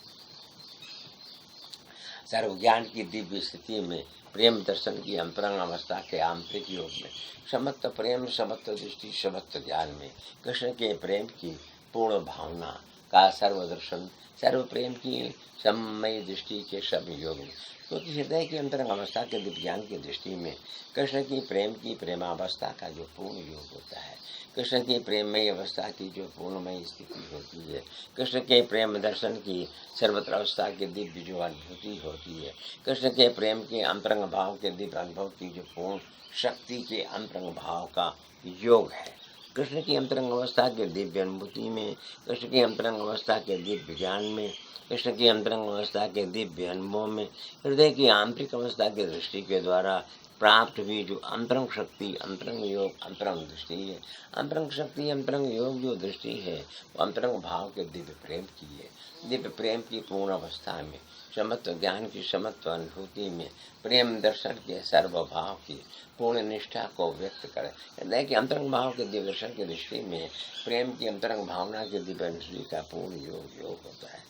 Speaker 1: सर्व ज्ञान की दिव्य स्थिति में, प्रेम दर्शन की अंतरंग अवस्था के आंतरिक योग में, समस्त प्रेम समस्त दृष्टि समस्त ज्ञान में, कृष्ण के प्रेम की पूर्ण भावना का सर्वदर्शन, सर्व प्रेम की सममय दृष्टि के सब योग में, क्योंकि हृदय की अंतरंग अवस्था के दिव्य ज्ञान की दृष्टि में कृष्ण की प्रेमावस्था का जो पूर्ण योग होता है, कृष्ण की प्रेममय अवस्था की जो पूर्णमय स्थिति होती है, कृष्ण के प्रेम दर्शन की सर्वत्र अवस्था की दिव्य जो अनुभूति होती है, कृष्ण के प्रेम के अंतरंग भाव के दिव्य अनुभव की जो पूर्ण शक्ति के अंतरंग भाव का योग है, कृष्ण की अंतरंग अवस्था के दिव्य अनुभूति में, कृष्ण की अंतरंग अवस्था के दिव्य ज्ञान में, कृष्ण की अंतरंग अवस्था के दिव्य अनुभव में, हृदय की आंतरिक अवस्था की दृष्टि के द्वारा प्राप्त हुई जो अंतरंग शक्ति अंतरंग योग अंतरंग दृष्टि है, अंतरंग शक्ति अंतरंग योग जो दृष्टि है वो अंतरंग भाव के दिव्य प्रेम की है, दिव्य प्रेम की पूर्ण अवस्था में, समत्व ज्ञान की समत्व अनुभूति में, प्रेम दर्शन के सर्व भाव की पूर्ण निष्ठा को व्यक्त करे, हृदय के अंतरंग भाव के दिव्य दर्शन की दृष्टि में प्रेम की अंतरंग भावना के दिव्य दृष्टि का पूर्ण योग होता है,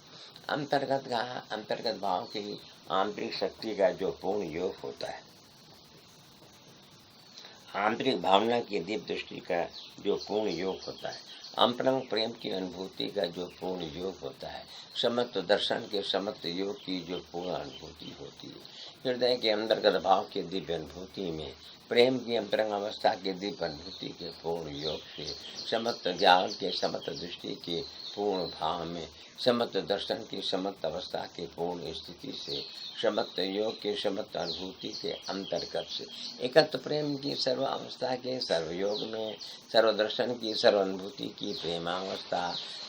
Speaker 1: अंतर्गत भाव की आंतरिक शक्ति का जो पूर्ण योग होता है, आंतरिक भावना की दिव्य दृष्टि का जो पूर्ण योग होता है, अंतरंग प्रेम की अनुभूति का जो पूर्ण योग होता है, समत्व दर्शन के समत्व योग की जो पूर्ण अनुभूति होती है, हृदय के अंतर्गत भाव के दिव्य अनुभूति में प्रेम की अंतरंग अवस्था के दिव्य अनुभूति के पूर्ण योग से, समत्व ज्ञान के समत्व दृष्टि के पूर्ण भाव में, समत्व दर्शन की समत्व अवस्था के पूर्ण स्थिति से, समत्व योग के समत्व अनुभूति के अंतर्गत से, एकत्व प्रेम की सर्व अवस्था के सर्वयोग में, सर्वदर्शन की सर्व अनुभूति की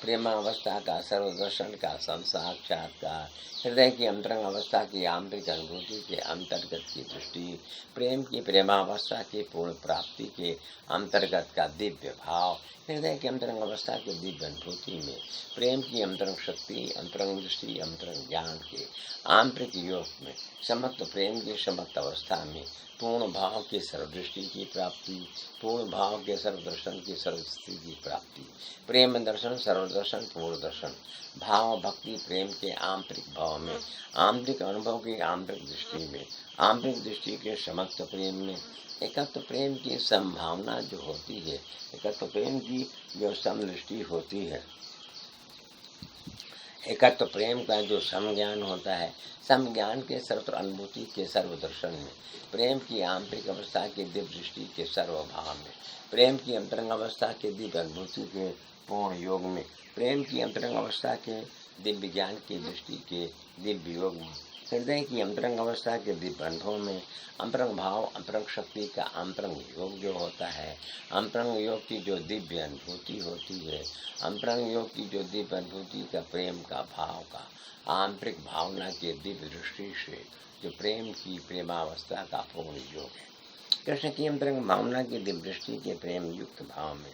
Speaker 1: प्रेमावस्था का सर्वदर्शन का संसाक्षात्कार, हृदय की अंतरंग अवस्था की आंतरिक अनुभूति के अंतर्गत की दृष्टि, प्रेम की प्रेमावस्था की पूर्ण प्राप्ति के अंतर्गत का दिव्य भाव, हृदय की अंतरंग अवस्था के दिव्य अनुभूति में प्रेम की अंतरंग शक्ति अंतरंग दृष्टि अंतरंग ज्ञान के आंतरिक योग में, समत्व प्रेम की समत्व अवस्था में पूर्ण भाव के सर्वदृष्टि की प्राप्ति, पूर्ण भाव के सर्वदर्शन की सर्वस्थिति की प्राप्ति, प्रेम दर्शन सर्वदर्शन पूर्ण दर्शन, भाव भक्ति प्रेम के आंतरिक भाव में, आंतरिक अनुभव की आंतरिक दृष्टि में, आंतरिक दृष्टि के समत्व प्रेम में, एकत्व प्रेम की संभावना जो होती है, एकत्व प्रेम की जो समदृष्टि होती है, एकत्व प्रेम का जो समज्ञान होता है, समज्ञान के सर्वत्र अनुभूति के सर्वदर्शन में, प्रेम की आंतरिक अवस्था के दिव्य दृष्टि के सर्वभाव में, प्रेम की अंतरंग अवस्था के दिव्य अनुभूति के पूर्ण योग में, प्रेम की अंतरंग अवस्था के दिव्य ज्ञान की दृष्टि के दिव्य योग में, हृदय की अंतरंग अवस्था के दिव्य अनुभव में, अंतरंग भाव अंतरंग शक्ति का अंतरंग योग जो होता है, अंतरंग योग की जो दिव्य अनुभूति होती है, अंतरंग योग की जो दिव्य अनुभूति का प्रेम का भाव का आंतरिक भावना के दिव्य दृष्टि से जो प्रेम की प्रेमावस्था का पूर्ण योग है। कृष्ण की अंतरंग भावना की दिव्य दृष्टि के प्रेम युक्त भाव में,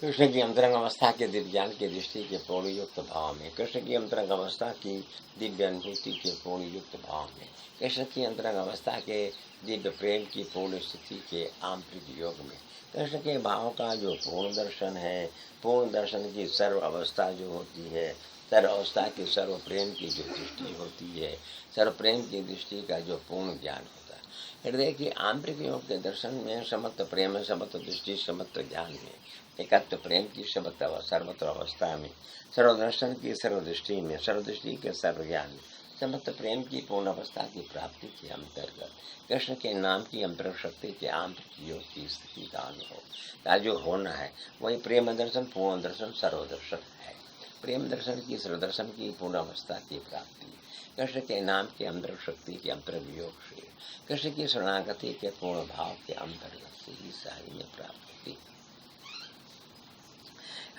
Speaker 1: कृष्ण की अंतरंग अवस्था के दिव्य ज्ञान की दृष्टि के पूर्ण युक्त भाव में, कृष्ण की अंतरंग अवस्था की दिव्य अनुभूति के पूर्ण युक्त भाव में, कृष्ण की अंतरंग अवस्था के दिव्य प्रेम की पूर्ण स्थिति के आंतरिक योग में, कृष्ण के भाव का जो पूर्ण दर्शन है, पूर्ण दर्शन की सर्व अवस्था जो होती है, सर्व अवस्था की सर्व प्रेम की जो दृष्टि होती है, सर्व प्रेम की दृष्टि का जो पूर्ण ज्ञान होता है, हृदय की आंतरिक योग के दर्शन में समस्त प्रेम समस्त दृष्टि समस्त ज्ञान में, एकत्व प्रेम की सर्वत्र अवस्था में, सर्वदर्शन की सर्वदृष्टि में, सर्वदृष्टि के सर्व ज्ञान में, समस्त प्रेम की पूर्ण अवस्था की प्राप्ति के अंतर्गत कृष्ण के नाम की अंतरंग शक्ति के आंतरिक योग की स्थिति का अनुभव का जो होना है, वही प्रेम दर्शन पूर्ण दर्शन सर्वदर्शन है। प्रेम दर्शन की सर्वदर्शन की पूर्ण अवस्था की प्राप्ति कृष्ण के नाम के अंतरंग शक्ति के अंतरंग योग से, कृष्ण की शरणागति के पूर्ण भाव के अंतर्गत से ही सारी में प्राप्त होती।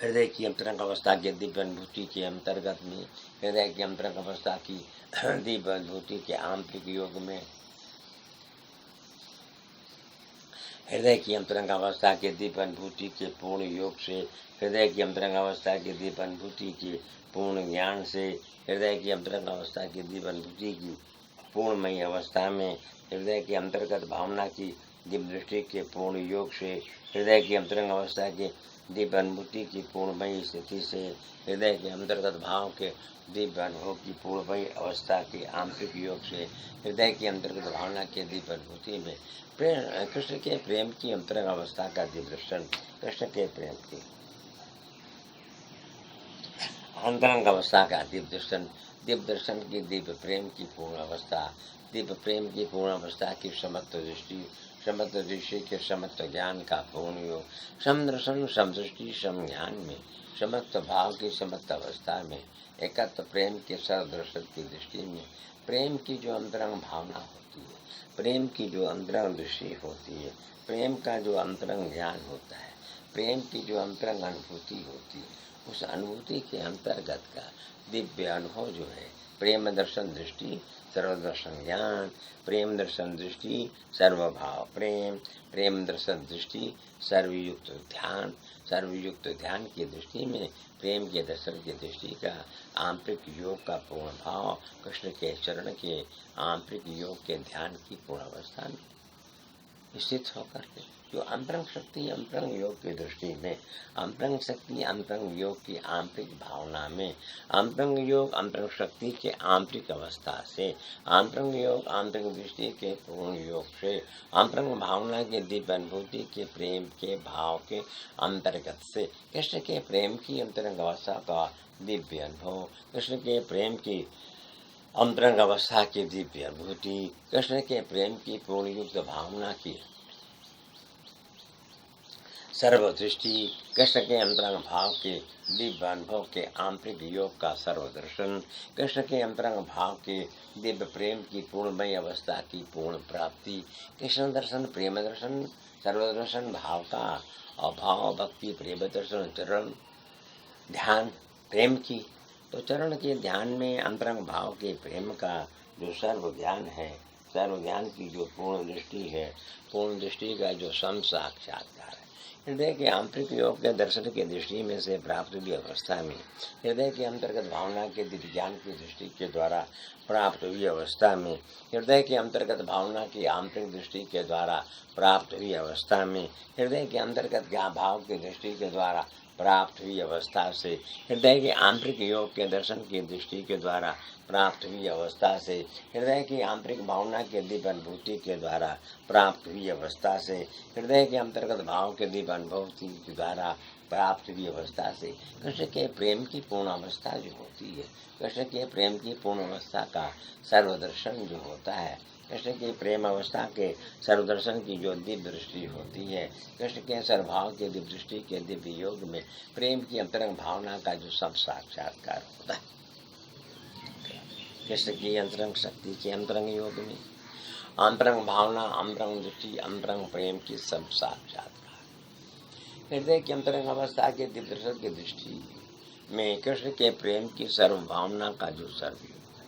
Speaker 1: हृदय की अंतरंग अवस्था की दिव्य अनुभूति के अंतर्गत में, हृदय की अंतरंग अवस्था की दिव्य अनुभूति के आंतरिक योग में, हृदय की अंतरंग अवस्था के दिव्य अनुभूति के पूर्ण योग से, हृदय की अंतरंग अवस्था के दिव्य अनुभूति के पूर्ण ज्ञान से, हृदय की अंतरंग अवस्था की दिव्य अनुभूति की पूर्णमयी अवस्था में, हृदय की अंतर्गत भावना की दिव्य दृष्टि के पूर्ण योग से, हृदय की अंतरंग अवस्था के दिव्य अनुभूति की पूर्णमयी स्थिति से, हृदय के अंतर्गत भाव के दिव्य अनुभव की पूर्णमयी अवस्था के आंतरिक योग से, हृदय की अंतर्गत भावना के दिव्य अनुभूति में कृष्ण के प्रेम की अंतरंग अवस्था का दिव्य दर्शन, कृष्ण के प्रेम की अंतरंग अवस्था का दिव्य दर्शन की दिव्य प्रेम की पूर्ण अवस्था, दिव्य प्रेम की पूर्ण अवस्था की समत्व दृष्टि के समत्व ज्ञान का पूर्ण योग, सम दर्शन सम दृष्टि सम ज्ञान में, समत्व भाव की समत्व अवस्था में, एकत्व प्रेम के सर्वदर्शन की दृष्टि में, प्रेम की जो अंतरंग भावना होती है, प्रेम की जो अंतरंग दृष्टि होती है, प्रेम का जो अंतरंग ज्ञान होता है, प्रेम की जो अंतरंग अनुभूति होती है, उस अनुभूति के अंतर्गत का दिव्य अनुभव जो है, प्रेम दर्शन दृष्टि सर्वदर्शन ज्ञान, प्रेम दर्शन दृष्टि सर्वभाव प्रेम, प्रेम दर्शन दृष्टि सर्वयुक्त ध्यान की दृष्टि में, प्रेम के दर्शन की दृष्टि का आंतरिक योग का पूर्ण भाव, कृष्ण के चरण के आंतरिक योग के ध्यान की पूर्ण अवस्था में स्थित होकर के जो अंतरंग शक्ति अंतरंग योग की दृष्टि में, अंतरंग शक्ति अंतरंग योग की आंतरिक भावना में, अंतरंग योग अंतरंग शक्ति के आंतरिक अवस्था से, अंतरंग योग आंतरिक दृष्टि के पूर्ण योग से, अंतरंग भावना के दिव्य अनुभूति के प्रेम के भाव के अंतर्गत से, कृष्ण के प्रेम की अंतरंग अवस्था का दिव्य अनुभव, कृष्ण के प्रेम की अंतरंग अवस्था की दिव्य अनुभूति, कृष्ण के प्रेम की पूर्ण युक्त भावना की सर्वदृष्टि, कृष्ण के अंतरंग भाव के दिव्य अनुभव के आंतरिक योग का सर्वदर्शन, कृष्ण के अंतरंग भाव के दिव्य प्रेम की पूर्णमय अवस्था की पूर्ण प्राप्ति, कृष्ण दर्शन प्रेम दर्शन सर्वदर्शन भाव का अभाव भक्ति प्रेम दर्शन चरण ध्यान प्रेम की, तो चरण के ध्यान में अंतरंग भाव के प्रेम का जो सर्व ज्ञान है, सर्व ज्ञान की जो पूर्ण दृष्टि है, पूर्ण दृष्टि का जो सम साक्षात्कार है, हृदय के आंतरिक योग के दर्शन की दृष्टि में से प्राप्त हुई अवस्था में, हृदय के अंतर्गत भावना के दिव्य ज्ञान की दृष्टि के द्वारा प्राप्त हुई अवस्था में, हृदय के अंतर्गत भावना की आंतरिक दृष्टि के द्वारा प्राप्त हुई अवस्था में, हृदय के अंतर्गत भाव की दृष्टि के द्वारा प्राप्त हुई अवस्था से, हृदय के आंतरिक योग के दर्शन की दृष्टि के द्वारा प्राप्त हुई अवस्था से, हृदय की आंतरिक भावना के दिव्य अनुभूति के द्वारा प्राप्त हुई अवस्था से, हृदय के अंतर्गत भाव के दिव्य अनुभूति के द्वारा प्राप्त हुई अवस्था से, कृष्ण के प्रेम की पूर्ण अवस्था जो होती है, कृष्ण के प्रेम की पूर्ण अवस्था का सर्वदर्शन जो होता है, कृष्ण की प्रेम अवस्था के सर्वदर्शन की जो दिव्य दृष्टि होती है, कृष्ण के सर्वभाव के दिव्य दृष्टि के दिव्य योग में प्रेम की अंतरंग भावना का जो सब साक्षात्कार होता है, कृष्ण की अंतरंग शक्ति के अंतरंग योग में अंतरंग भावना, अंतरंग दृष्टि, अंतरंग प्रेम की सब साक्षात्कार, हृदय की अंतरंग अवस्था के दिव्य दर्शन की दृष्टि में कृष्ण के प्रेम की सर्वभावना का जो सर्वयोग है,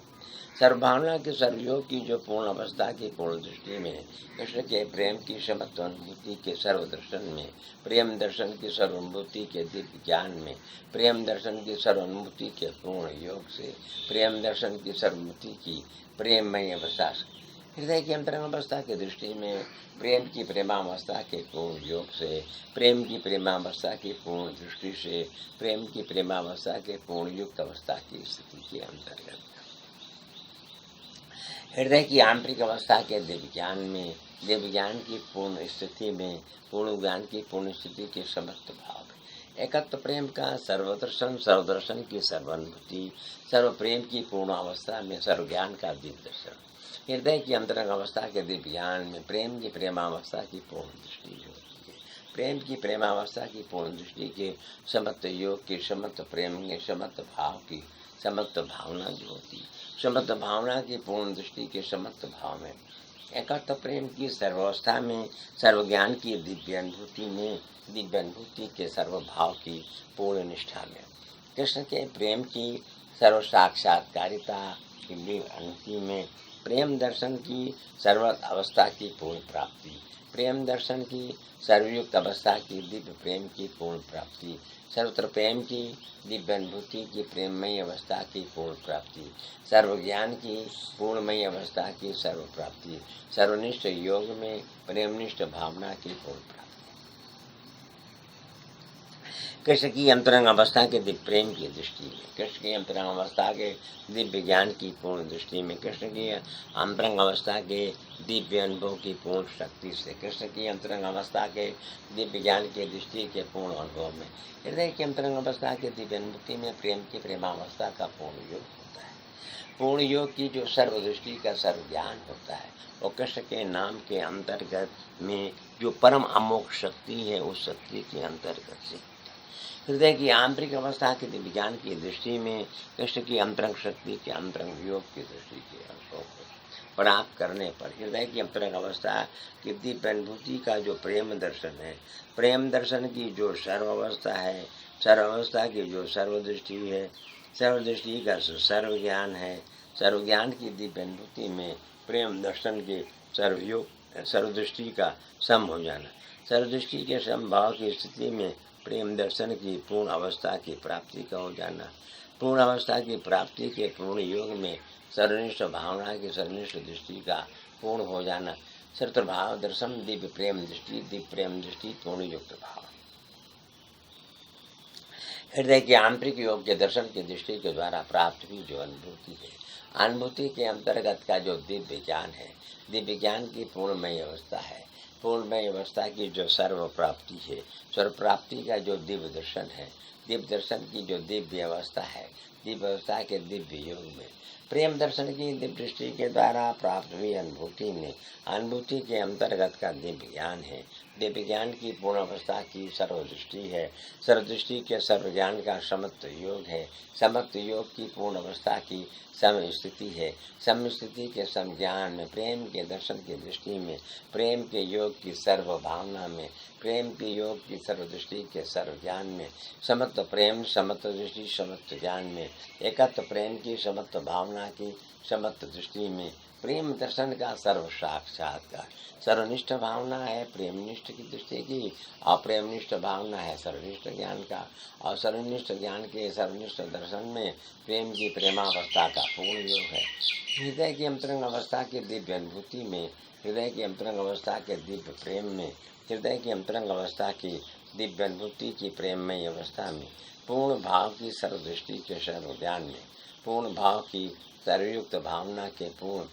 Speaker 1: सर्वभावना के सर्वयोग की जो पूर्ण अवस्था की पूर्ण दृष्टि में कृष्ण के प्रेम की समत्व अनुभूति के सर्वदर्शन में, प्रेम दर्शन की सर्वानुभूति के दिव्य ज्ञान में, प्रेम दर्शन की सर्वानुभूति के पूर्ण योग से, प्रेम दर्शन की सर्वानुभूति की प्रेममय अवस्था, हृदय की अंतरंग अवस्था की दृष्टि में प्रेम की प्रेमावस्था के पूर्ण योग से, प्रेम की प्रेमावस्था की पूर्ण दृष्टि से, प्रेम की प्रेमावस्था के पूर्ण युक्त अवस्था की स्थिति के अंतर्गत हृदय की आंतरिक अवस्था के दिव्य ज्ञान में, दिव्य ज्ञान की पूर्ण स्थिति में, पूर्ण ज्ञान की पूर्ण स्थिति के समस्त भाव, एकत्व प्रेम का सर्वदर्शन, सर्वदर्शन की सर्वानुभूति, सर्व प्रेम की पूर्ण अवस्था में सर्व ज्ञान का दिव्य दर्शन, हृदय की अंतरंग अवस्था के दिव्य ज्ञान में प्रेम की प्रेमावस्था की पूर्ण दृष्टि होती है, प्रेम की प्रेमावस्था की पूर्ण दृष्टि के समस्त योग की, समस्त प्रेम के समस्त भाव की, समस्त भावना जो होती है, समस्त भावना की पूर्ण दृष्टि के समस्त भाव में, एकत्व प्रेम की सर्वावस्था में, सर्व ज्ञान की दिव्य अनुभूति में, दिव्य अनुभूति के सर्व भाव की पूर्ण निष्ठा में, कृष्ण के प्रेम की सर्व साक्षात्कारिता की दिव्य अनुभूति में, प्रेम दर्शन की सर्व अवस्था की पूर्ण प्राप्ति, प्रेम दर्शन की सर्वयुक्त अवस्था की दिव्य प्रेम की पूर्ण प्राप्ति, सर्वत्र प्रेम की दिव्य अनुभूति की प्रेममयी अवस्था की पूर्ण प्राप्ति, सर्व ज्ञान की पूर्णमयी अवस्था की सर्व प्राप्ति, सर्वनिष्ठ योग में प्रेमनिष्ठ भावना की पूर्ण प्राप्ति, कृष्ण की अंतरंग अवस्था के दिव्य प्रेम की दृष्टि में, कृष्ण की अंतरंग अवस्था के दिव्य ज्ञान की पूर्ण दृष्टि में, कृष्ण की अंतरंग अवस्था के दिव्य अनुभव की पूर्ण शक्ति से, कृष्ण की अंतरंग अवस्था के दिव्य ज्ञान की दृष्टि के पूर्ण अनुभव में, हृदय की अंतरंग अवस्था के दिव्य अनुभूति में प्रेम की प्रेमावस्था का पूर्ण योग होता है, पूर्ण योग की जो सर्वदृष्टि का सर्व ज्ञान होता है, और कृष्ण के नाम के अंतर्गत में जो परम अमोघ शक्ति है, उस शक्ति के अंतर्गत से हृदय की आंतरिक अवस्था के विज्ञान की दृष्टि में कृष्ण की अंतरंग शक्ति के अंतरंग योग की दृष्टि के अंशों को प्राप्त करने पर हृदय की अंतरंग अवस्था की दिव्य अनुभूति का जो प्रेम दर्शन है, प्रेम दर्शन की जो सर्वावस्था है, सर्वावस्था की जो सर्वदृष्टि है, सर्वदृष्टि का सर्व ज्ञान है, सर्व ज्ञान की दिव्य अनुभूति में प्रेम दर्शन के सर्वयोग सर्वदृष्टि का सम हो जाना, सर्वदृष्टि के समभाव की स्थिति में प्रेम दर्शन की पूर्ण अवस्था की प्राप्ति का हो जाना, पूर्ण अवस्था की प्राप्ति के पूर्ण योग में सर्वनिष्ठ भावना की सर्वनिष्ठ दृष्टि का पूर्ण हो जाना, सर्वभाव दर्शन दिव्य प्रेम दृष्टि, दिव्य प्रेम दृष्टि पूर्ण युक्त भाव, हृदय के आंतरिक योग के दर्शन की दृष्टि के द्वारा प्राप्त हुई जो अनुभूति है, अनुभूति के अंतर्गत का जो दिव्य ज्ञान है, दिव्य ज्ञान की पूर्णमय अवस्था है, पूर्णमय अवस्था की जो सर्व प्राप्ति है, सर्व प्राप्ति का जो दिव्य दर्शन है, दिव्य दर्शन की जो दिव्य अवस्था है, दिव्य अवस्था के दिव्य योग में प्रेम दर्शन की दिव्य दृष्टि के द्वारा प्राप्त हुई अनुभूति में अनुभूति के अंतर्गत का दिव्य ज्ञान है, दिव्य ज्ञान की पूर्ण अवस्था की सर्वदृष्टि है, सर्वदृष्टि के सर्व ज्ञान का समत्व योग है, समत्व योग की पूर्ण अवस्था की सम स्थिति है, सम स्थिति के सम ज्ञान में प्रेम के दर्शन की दृष्टि में, प्रेम के योग की सर्व भावना में, प्रेम के योग की सर्वदृष्टि के सर्व ज्ञान में, समत्व प्रेम समत्व दृष्टि समत्व ज्ञान में, एकत्व प्रेम की समत्व भावना की समत्व दृष्टि में प्रेम दर्शन का सर्व साक्षात्कार, सर्वनिष्ठ भावना है प्रेमनिष्ठ की दृष्टि की, और प्रेमनिष्ठ भावना है सर्वनिष्ठ ज्ञान का, और सर्वनिष्ठ ज्ञान के सर्वनिष्ठ दर्शन में प्रेम की प्रेमावस्था का पूर्ण योग है, हृदय की अंतरंग अवस्था की दिव्य अनुभूति में, हृदय की अंतरंग अवस्था के दिव्य प्रेम में, हृदय की अंतरंग अवस्था की दिव्य अनुभूति की प्रेममय अवस्था में, पूर्ण भाव की सर्वदृष्टि के सर्व ज्ञान में, पूर्ण भाव की सर्वयुक्त भावना के पूर्ण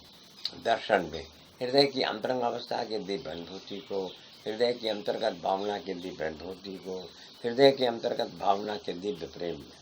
Speaker 1: दर्शन में, हृदय की अंतरंग अवस्था के दिव्य अनुभूति को, हृदय की अंतर्गत भावना के दिव्य अनुभूति को, हृदय के अंतर्गत भावना के दिव्य प्रेम में,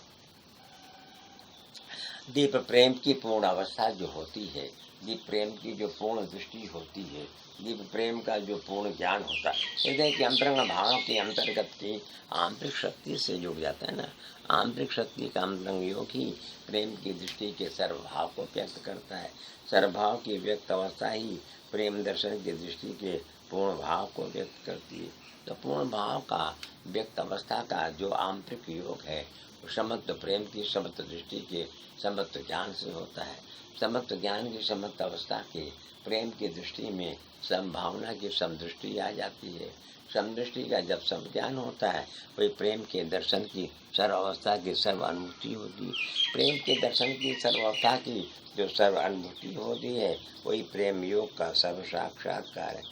Speaker 1: दिव्य प्रेम की पूर्ण अवस्था जो होती है, दिव्य प्रेम की जो पूर्ण दृष्टि होती है, दिव्य प्रेम का जो पूर्ण ज्ञान होता है, हृदय के अंतरंग भाव के अंतर्गत की आंतरिक शक्ति से जुड़ जाता है ना। आंतरिक शक्ति का अंतरंग योग ही प्रेम की दृष्टि के सर्वभाव को व्यक्त करता है। सर्वभाव की व्यक्त अवस्था ही प्रेम दर्शन की दृष्टि के पूर्ण भाव को व्यक्त करती है। तो पूर्ण भाव का व्यक्त अवस्था का जो आंतरिक योग है वो समस्त प्रेम की समस्त दृष्टि के समस्त ज्ञान से होता है। समस्त ज्ञान की समस्त अवस्था के प्रेम की दृष्टि में समभावना की समदृष्टि आ जाती है। समदृष्टि का जब सब ज्ञान होता है वही प्रेम के दर्शन की सर्व अवस्था की सर्व अनुभूति होती है। प्रेम के दर्शन की सर्व अवस्था की जो सर्व अनुभूति होती है वही प्रेम योग का सर्व साक्षात्कार है।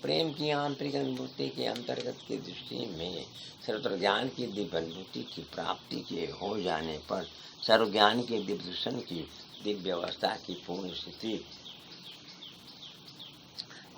Speaker 1: प्रेम की आंतरिक अनुभूति के अंतर्गत की दृष्टि में सर्वत्र ज्ञान की दिव्य अनुभूति की प्राप्ति के हो जाने पर सर्व ज्ञान के दिव्य दर्शन की दिव्य अवस्था की पूर्ण स्थिति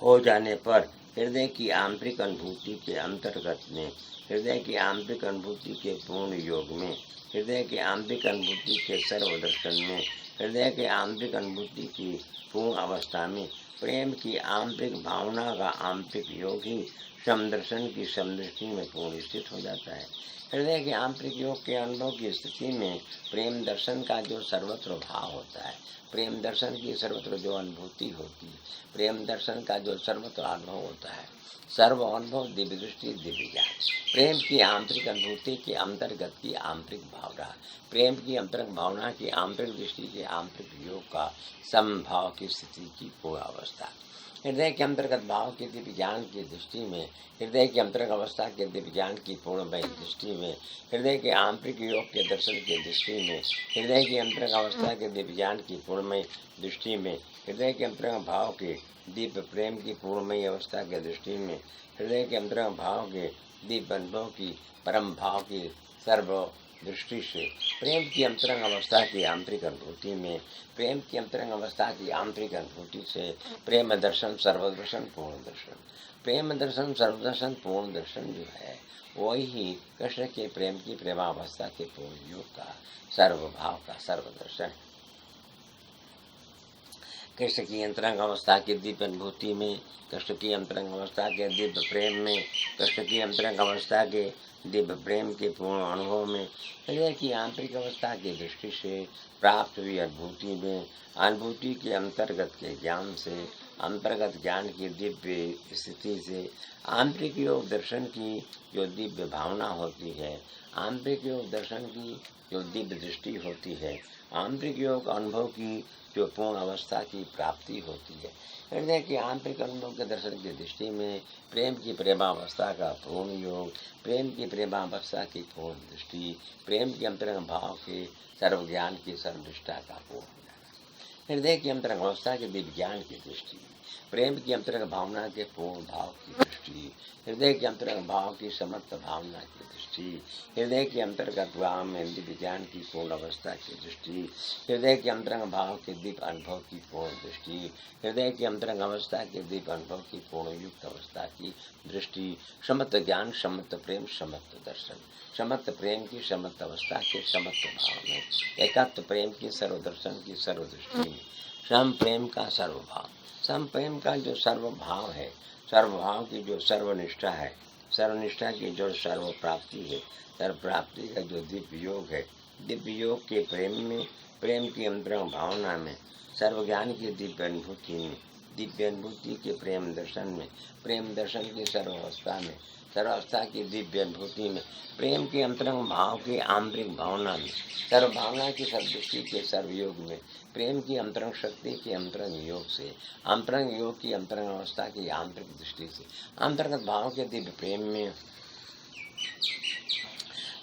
Speaker 1: हो जाने पर हृदय की आंतरिक अनुभूति के अंतर्गत में, हृदय की आंतरिक अनुभूति के पूर्ण योग में, हृदय के आंतरिक अनुभूति के सर्व दर्शन में, हृदय के आंतरिक अनुभूति की पूर्ण अवस्था में प्रेम की आंतरिक भावना का आंतरिक योग ही समदर्शन की समदृष्टि में पूर्ण स्थित हो जाता है। हृदय के आंतरिक योग के अनुभव की स्थिति में प्रेम दर्शन का जो सर्वत्र भाव होता है, प्रेम दर्शन की सर्वत्र जो अनुभूति होती है, प्रेम दर्शन का जो सर्वत्र अनुभव होता है, सर्व अनुभव दिव्य दृष्टि दिव्य ज्ञान, प्रेम की आंतरिक अनुभूति के अंतर्गत की आंतरिक भावना, प्रेम की अंतरिक भावना की आंतरिक दृष्टि के आंतरिक योग का समभाव की स्थिति की पूर्ण अवस्था। हृदय के अंतर्गत भाव के दिव्य ज्ञान की दृष्टि में, हृदय के अंतर्गत अवस्था के दिव्य ज्ञान की पूर्णमय दृष्टि में, हृदय के आंतरिक योग के दर्शन की दृष्टि में, हृदय की अंतर्गत अवस्था के दिव्य ज्ञान की पूर्णमय दृष्टि में, हृदय के अंतर्गत भाव के दिव्य प्रेम की पूर्णमय अवस्था के दृष्टि में, हृदय के अंतर्गत भाव के दिव्य अनुभव की परम भाव की सर्व दृष्टि से, प्रेम की अंतरंग अवस्था की आंतरिक अनुभूति में, प्रेम की अंतरंग अवस्था की आंतरिक अनुभूति से प्रेम दर्शन सर्वदर्शन पूर्ण दर्शन, प्रेम दर्शन सर्वदर्शन पूर्ण दर्शन जो है वही कृष्ण के प्रेम की प्रेमावस्था के पूर्ण योग का सर्वभाव का सर्वदर्शन। कृष्ण की अंतरंग अवस्था की दिव्य अनुभूति में, कृष्ण की अंतरंग अवस्था के दिव्य प्रेम में, कृष्ण की अंतरंग अवस्था के दिव्य प्रेम के पूर्ण अनुभव में, हृदय की आंतरिक अवस्था की दृष्टि से प्राप्त हुई अनुभूति में, अनुभूति के अंतर्गत के ज्ञान से, अंतर्गत ज्ञान की दिव्य स्थिति से, आंतरिक योग दर्शन की जो दिव्य भावना होती है, आंतरिक योग दर्शन की जो दिव्य दृष्टि होती है, आंतरिक योग अनुभव की जो पूर्ण अवस्था की प्राप्ति होती है, हृदय के आंतरिक अनुभव के दर्शन की दृष्टि में प्रेम की प्रेमावस्था का पूर्ण योग, प्रेम की प्रेमावस्था की पूर्ण दृष्टि, प्रेम के अंतरंग भाव के सर्व ज्ञान की सर्वनिष्ठा का पूर्ण ज्ञान, हृदय की अंतरंग अवस्था के दिव्य ज्ञान की दृष्टि, प्रेम की अंतरंग भावना के पूर्ण भाव की दृष्टि, हृदय के अंतरंग भाव की समर्थ भावना की दृष्टि, हृदय के अंतर्गत भाव में दिव्य ज्ञान की पूर्ण अवस्था की दृष्टि, हृदय के अंतरंग भाव के दिव्य अनुभव की पूर्ण दृष्टि, हृदय के अंतरंग अवस्था के दिव्य अनुभव की पूर्ण युक्त अवस्था की दृष्टि, समस्त ज्ञान समस्त प्रेम समस्त दर्शन, समस्त प्रेम की समस्त अवस्था के समस्त भाव में, एकात्म प्रेम की सर्वदर्शन की सर्वदृष्टि में, सम प्रेम का सर्वभाव, सम प्रेम का जो सर्वभाव है, सर्वभाव की जो सर्वनिष्ठा है, सर्वनिष्ठा की जो सर्व प्राप्ति है, सर्व प्राप्ति का जो दिव्य योग है, दिव्य योग के प्रेम में, प्रेम की अंतरंग भावना में, सर्व ज्ञान की दिव्य अनुभूति में, दिव्य अनुभूति के प्रेम दर्शन में, प्रेम दर्शन की सर्वावस्था में, सर्वावस्था की दिव्य अनुभूति में, प्रेम के अंतरंग भाव की आंतरिक भावना में, सर्व भावना की सर्वदृष्टि के सर्वयोग में, प्रेम की अंतरंग शक्ति के अंतरंग योग से, अंतरंग योग की अंतरंग अवस्था की आंतरिक दृष्टि से, अंतर्गत भाव के दिव्य प्रेम में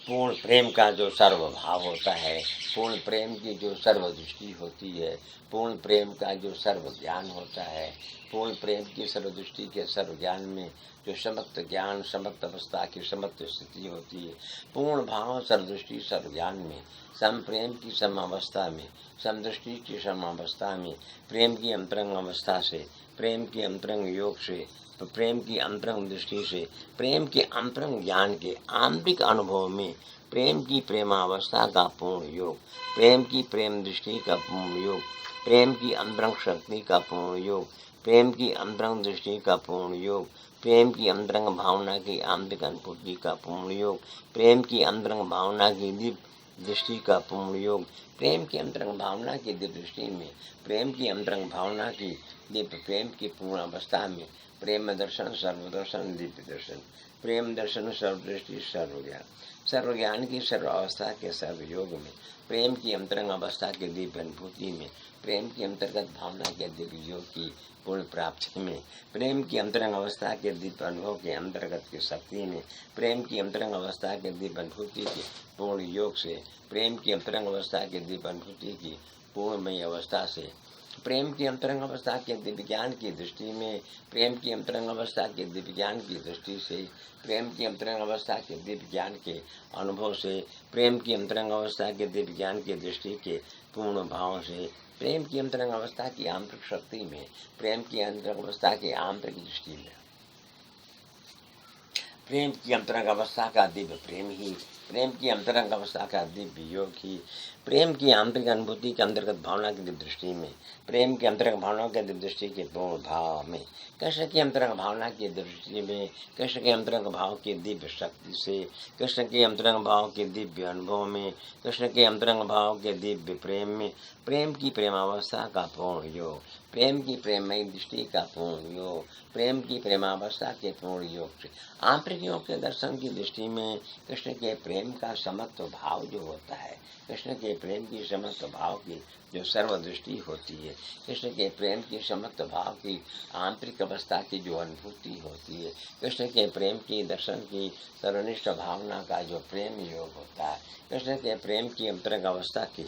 Speaker 1: पूर्ण प्रेम का जो सर्व भाव होता है, पूर्ण प्रेम की जो सर्व दृष्टि होती है, पूर्ण प्रेम का जो सर्व ज्ञान होता है, पूर्ण प्रेम की सर्वदृष्टि के सर्व ज्ञान में जो समस्त ज्ञान समस्त अवस्था की समस्त स्थिति होती है, पूर्ण भाव सर्वदृष्टि सर्व ज्ञान में, सम प्रेम की समावस्था में, समदृष्टि की समावस्था में, प्रेम की अंतरंग अवस्था से, प्रेम के अंतरंग योग से, प्रेम की अंतरंग दृष्टि से, प्रेम के अंतरंग ज्ञान के आंतरिक अनुभव में प्रेम की प्रेमावस्था का पूर्ण योग, प्रेम की प्रेम दृष्टि का पूर्ण योग, प्रेम की अंतरंग शक्ति का पूर्ण योग, प्रेम की अंतरंग दृष्टि का पूर्ण योग, प्रेम की अंतरंग भावना की आंतरिक अनुभूति का पूर्ण योग, प्रेम की अंतरंग भावना की दिव्य दृष्टि का पूर्ण योग, प्रेम की अंतरंग भावना की दिव्य दृष्टि में, प्रेम की अंतरंग भावना की दिव्य प्रेम की पूर्ण अवस्था में, प्रेम दर्शन सर्वदर्शन दिव्य दर्शन, प्रेम दर्शन सर्वदृष्टि सर्वज्ञान, सर्वज्ञान की सर्वावस्था के सर्वयोग में, प्रेम की अंतरंग अवस्था के दिव्य अनुभूति में, प्रेम की अंतर्गत भावना के दिव्य योग की पूर्ण प्राप्ति में, प्रेम की अंतरंग अवस्था के दिव्य अनुभव के अंतर्गत की शक्ति में, प्रेम की अंतरंग अवस्था के दिव्य अनुभूति के पूर्ण योग से, प्रेम की अंतरंग अवस्था के दिव्य अनुभूति की पूर्णमयी अवस्था से, प्रेम की अंतरंग अवस्था के दिव्य ज्ञान की दृष्टि में, प्रेम की अंतरंग अवस्था के दिव्य ज्ञान की दृष्टि से, प्रेम की अंतरंग अवस्था के दिव्य ज्ञान के अनुभव से, प्रेम की अंतरंग अवस्था के दिव्य ज्ञान की दृष्टि के पूर्ण भाव से, प्रेम की अंतरंग अवस्था की आंतरिक शक्ति में, प्रेम की अंतरंग अवस्था की आंतरिक दृष्टि में, प्रेम की अंतरंग अवस्था का दिव्य प्रेम ही, प्रेम की अंतरंग अवस्था का दिव्य योग ही, प्रेम की आंतरिक अनुभूति के अंतर्गत भावना की दिव्य दृष्टि में, प्रेम की अंतरंग भावना के दिव्य दृष्टि के पूर्ण भाव में, कृष्ण की अंतरंग भावना की दृष्टि में, कृष्ण के अंतरंग भाव की दिव्य शक्ति से, कृष्ण के अंतरंग भाव के दिव्य अनुभव में, कृष्ण के अंतरंग भाव के दिव्य प्रेम में, प्रेम की प्रेमावस्था का पूर्ण योग, प्रेम की प्रेममयी दृष्टि का पूर्ण योग, प्रेम की प्रेमावस्था के पूर्ण योग से, आंतरिक योग के दर्शन की दृष्टि में, कृष्ण के प्रेम का समत्व भाव जो होता है, कृष्ण के प्रेम की समत्व भाव की जो सर्वदृष्टि होती है, कृष्ण के प्रेम की समत्व भाव की आंतरिक अवस्था की जो अनुभूति होती है, कृष्ण के प्रेम की दर्शन की सर्वनिष्ठ भावना का जो प्रेम योग होता है, कृष्ण के प्रेम की अंतरंग अवस्था की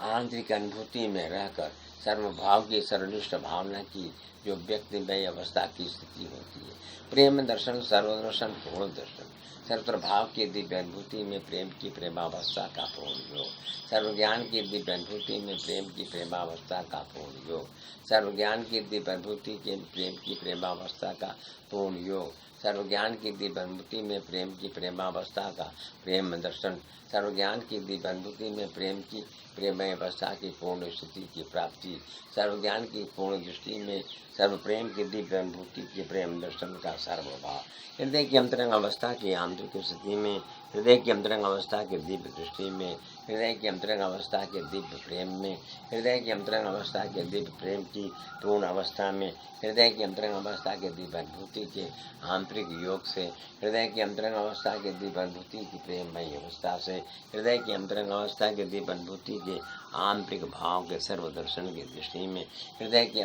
Speaker 1: आंतरिक अनुभूति में रहकर सर्वभाव की सर्वनिष्ठ भावना की जो व्यक्तिमय अवस्था की स्थिति होती है, प्रेम दर्शन सर्वदर्शन पूर्ण दर्शन, सर्वत्र भाव की दिव्य अनुभूति में प्रेम की प्रेमावस्था का पूर्ण योग, सर्वज्ञान की दिव्य अनुभूति में प्रेम की प्रेमावस्था का पूर्ण योग, सर्वज्ञान की दिव्य अनुभूति के प्रेम की प्रेमावस्था का पूर्ण योग, सर्वज्ञान की दिव्य अनुभूति में प्रेम की प्रेमावस्था का प्रेम दर्शन, सर्वज्ञान की दिव्य अनुभूति में प्रेम की प्रेमय अवस्था की पूर्ण स्थिति की प्राप्ति, सर्वज्ञान की पूर्ण दृष्टि में सर्व प्रेम की दिव्य अनुभूति के प्रेम दर्शन का सर्वभाव, हृदय की अंतरंग अवस्था की आंतरिक स्थिति में, हृदय की अंतरंग अवस्था के दिव्य दृष्टि में, हृदय की अंतरंग अवस्था के दिव्य प्रेम में, हृदय की अंतरंग अवस्था के दिव्य प्रेम की पूर्ण अवस्था में, हृदय की अंतरंग अवस्था के दिव्य अनुभूति के आंतरिक योग से, हृदय की अंतरंग अवस्था के दिव्य अनुभूति की प्रेममयी अवस्था से, हृदय की अंतरंग अवस्था के दिव्य अनुभूति के आंतरिक भाव के सर्वदर्शन की दृष्टि में, हृदय की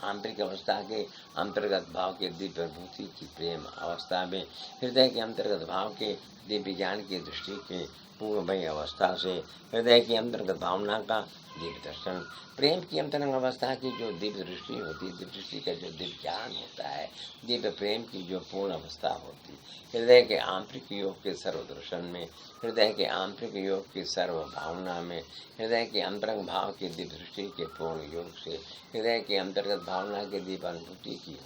Speaker 1: आंतरिक अवस्था के अंतर्गत भाव के दिव्य अनुभूति की प्रेम अवस्था में, हृदय के अंतर्गत भाव के दिव्य ज्ञान की दृष्टि के पूर्णमयी अवस्था से, हृदय की अंतर्गत भावना का दिव्य दर्शन, प्रेम की अंतरंग अवस्था की जो दिव्य दृष्टि होती है, दिव्य दृष्टि का जो दिव्य ज्ञान होता है, दिव्य प्रेम की जो पूर्ण अवस्था होती, हृदय के आंतरिक योग के सर्वदर्शन में, हृदय के आंतरिक योग की सर्व भावना में, हृदय के अंतरंग भाव की दिव्य दृष्टि के पूर्ण योग से, हृदय के अंतर्गत भावना के दिव्य अनुभूति की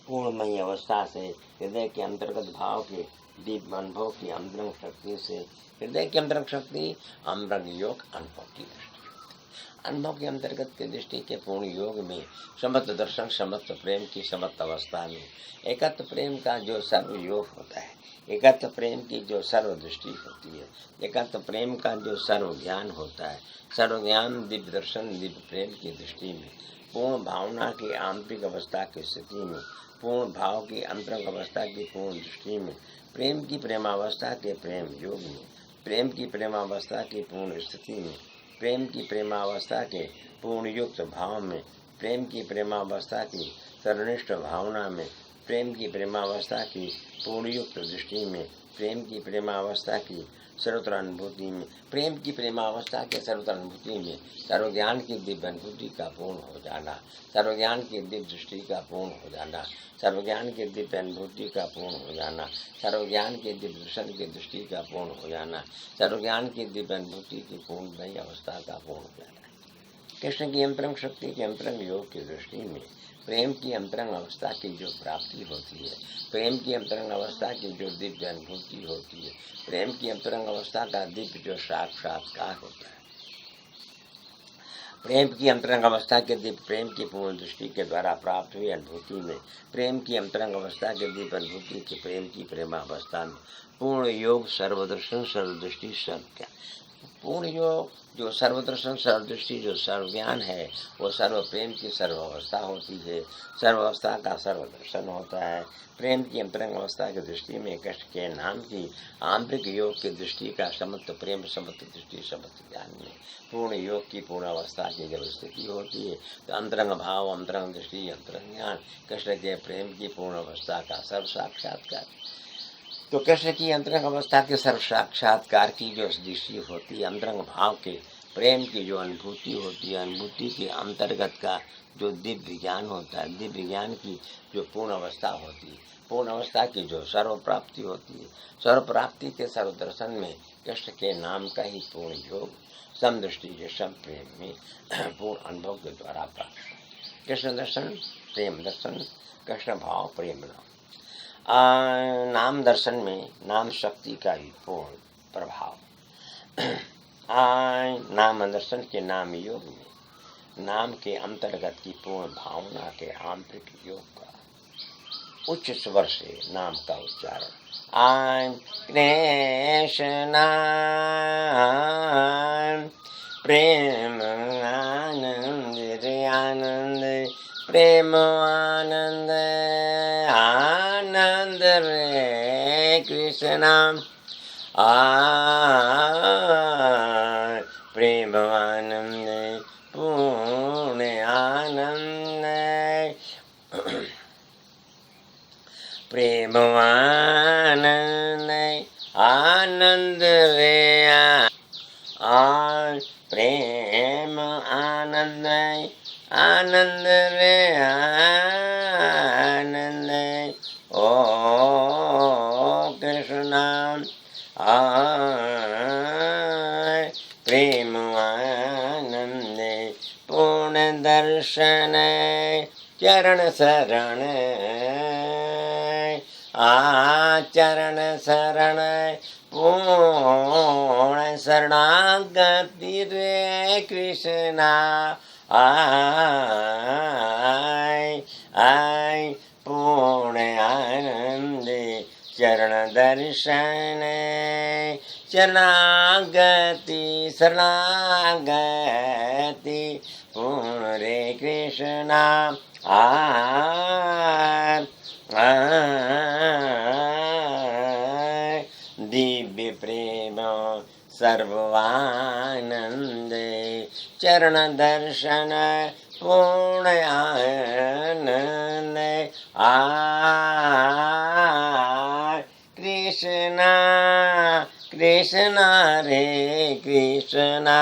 Speaker 1: पूर्णमयी अवस्था से, हृदय के अंतर्गत भाव के दिव्य अनुभव की अंतरंग शक्ति से, हृदय की अंतरंग शक्ति अंतरंग योग अनुभव की दृष्टि, अनुभव के अंतर्गत के दृष्टि के पूर्ण योग में समत्व दर्शन समत्व प्रेम की समत्व अवस्था में, एकत्व प्रेम का जो सर्व योग होता है, एकत्व प्रेम की जो सर्व दृष्टि होती है, एकत्व प्रेम का जो सर्व ज्ञान होता है, सर्व ज्ञान दिव्य दर्शन दिव्य प्रेम की दृष्टि में, पूर्ण भावना की आंतरिक अवस्था की स्थिति में, पूर्ण भाव की अंतरंग अवस्था की पूर्ण दृष्टि में, प्रेम की प्रेमावस्था के प्रेम योग में, प्रेम की प्रेमावस्था की पूर्ण स्थिति में, प्रेम की प्रेमावस्था के पूर्ण युक्त भाव में, प्रेम की प्रेमावस्था की सर्वनिष्ठ भावना में, प्रेम की प्रेमावस्था की पूर्ण युक्त दृष्टि में, प्रेम की प्रेमावस्था की सर्वत्र अनुभूति में, प्रेम की प्रेमावस्था के सर्वत्र अनुभूति में, सर्वज्ञान की दिव्य अनुभूति का पूर्ण हो जाना, सर्वज्ञान की दिव्य दृष्टि का पूर्ण हो जाना, सर्वज्ञान की दिव्य अनुभूति का पूर्ण हो जाना, सर्वज्ञान के दिव्य दर्शन की दृष्टि का पूर्ण हो जाना, सर्वज्ञान की दिव्य अनुभूति की पूर्ण नई अवस्था का पूर्ण हो जाना, कृष्ण की अंतरंग शक्ति के अंतरंग योग की दृष्टि में प्रेम की अंतरंग अवस्था की जो प्राप्ति होती है, प्रेम की अंतरंग अवस्था की जो दिव्य अनुभूति होती है, प्रेम की अंतरंग अवस्था का दिव्य जो साक्षात्कार होता है, प्रेम की अंतरंग अवस्था के दिव्य प्रेम की पूर्ण दृष्टि के द्वारा प्राप्त हुई अनुभूति में, प्रेम की अंतरंग अवस्था के दिव्य अनुभूति की प्रेम की प्रेमावस्था में पूर्ण योग सर्वदर्शन सर्वदृष्टि सर्वज्ञान, पूर्ण योग जो सर्वदर्शन सर्वदृष्टि जो सर्वज्ञान है, वो सर्व प्रेम की सर्वावस्था होती है, सर्वावस्था का सर्वदर्शन होता है। प्रेम की अंतरंग अवस्था की दृष्टि में कृष्ण के नाम की आंतरिक योग की दृष्टि का समत्व प्रेम समत्व दृष्टि समत्व ज्ञान में पूर्ण योग की पूर्ण अवस्था की जब स्थिति होती है, तो अंतरंग भाव अंतरंग दृष्टि अंतरंग ज्ञान कृष्ण के प्रेम की पूर्ण अवस्था का सर्व साक्षात्कार। तो कृष्ण की अंतरंग अवस्था के सर्व साक्षात्कार की जो दृष्टि होती है, अंतरंग भाव के प्रेम की जो अनुभूति होती है, अनुभूति के अंतर्गत का जो दिव्य ज्ञान होता है, दिव्य ज्ञान की जो पूर्ण अवस्था होती है, पूर्ण अवस्था की जो सर्व प्राप्ति होती है, सर्व प्राप्ति के सर्व दर्शन में कृष्ण के नाम का ही पूर्ण योग समदृष्टि के सम प्रेम में पूर्ण अनुभव के द्वारा प्राप्त। कृष्ण दर्शन प्रेम दर्शन, कृष्ण भाव प्रेम नाम। नाम दर्शन में नाम शक्ति का ही पूर्ण प्रभाव, नाम दर्शन के नाम योग में नाम के अंतर्गत की पूर्ण भावना के आंतरिक योग का उच्च स्वर से नाम का उच्चारण। कृष्ण प्रेम आनंद रे आनंद, प्रेम आनंद आनंद रे कृष्ण, प्रेम आनंद पूर्ण आनंद, प्रेम आनंद आनंद रे प्रेम आनंद आनंद रे आनंद। ओ कृष्ण प्रेम आनंद पूर्ण दर्शन चरण शरण, चरण शरण पूर्ण शरणागति रे कृष्णा, पूर्ण आनंद चरण दर्शन शरणागति शरणागति पूर्ण रे कृष्णा, दिव्य प्रेम सर्वानंद चरण दर्शन पूर्ण आनंद। कृष्णा कृष्णा रे कृष्णा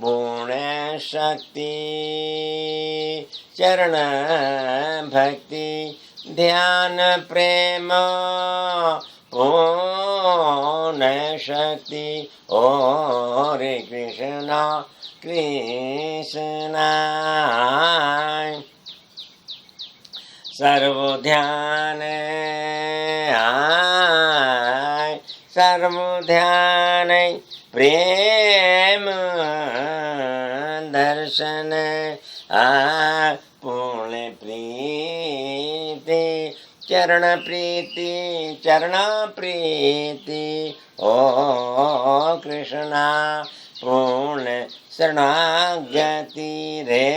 Speaker 1: पूर्ण शक्ति चरण भक्ति ध्यान प्रेम पूर्ण शक्ति। ओ रे कृष्णा कृष्णा सर्व ध्यान सर्व ध्यान प्रेम दर्शन पूर्ण प्रीति चरण प्रीति चरण प्रीति। ओ कृष्णा पूर्ण शरणागति रे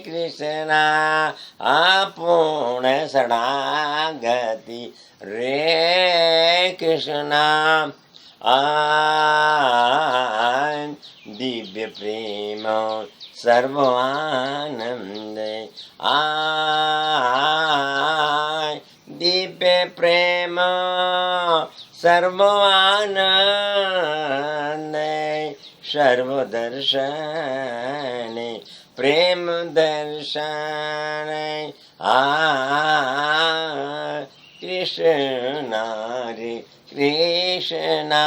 Speaker 1: कृष्णा, पूर्ण शरणागति रे कृष्णा, दिव्य प्रेम सर्वानंद दिव्य प्रेम सर्वानंद सर्वदर्शन प्रेम दर्शन कृष्णा रे कृष्णा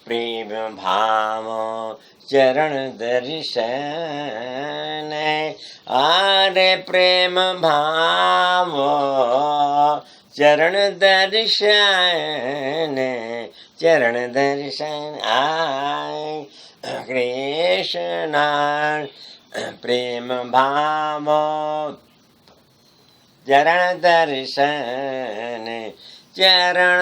Speaker 1: प्रेम चरण दर्शन आरे प्रेम भावो चरण दर्शन आय कृष्ण प्रेम भावो चरण दर्शन चरण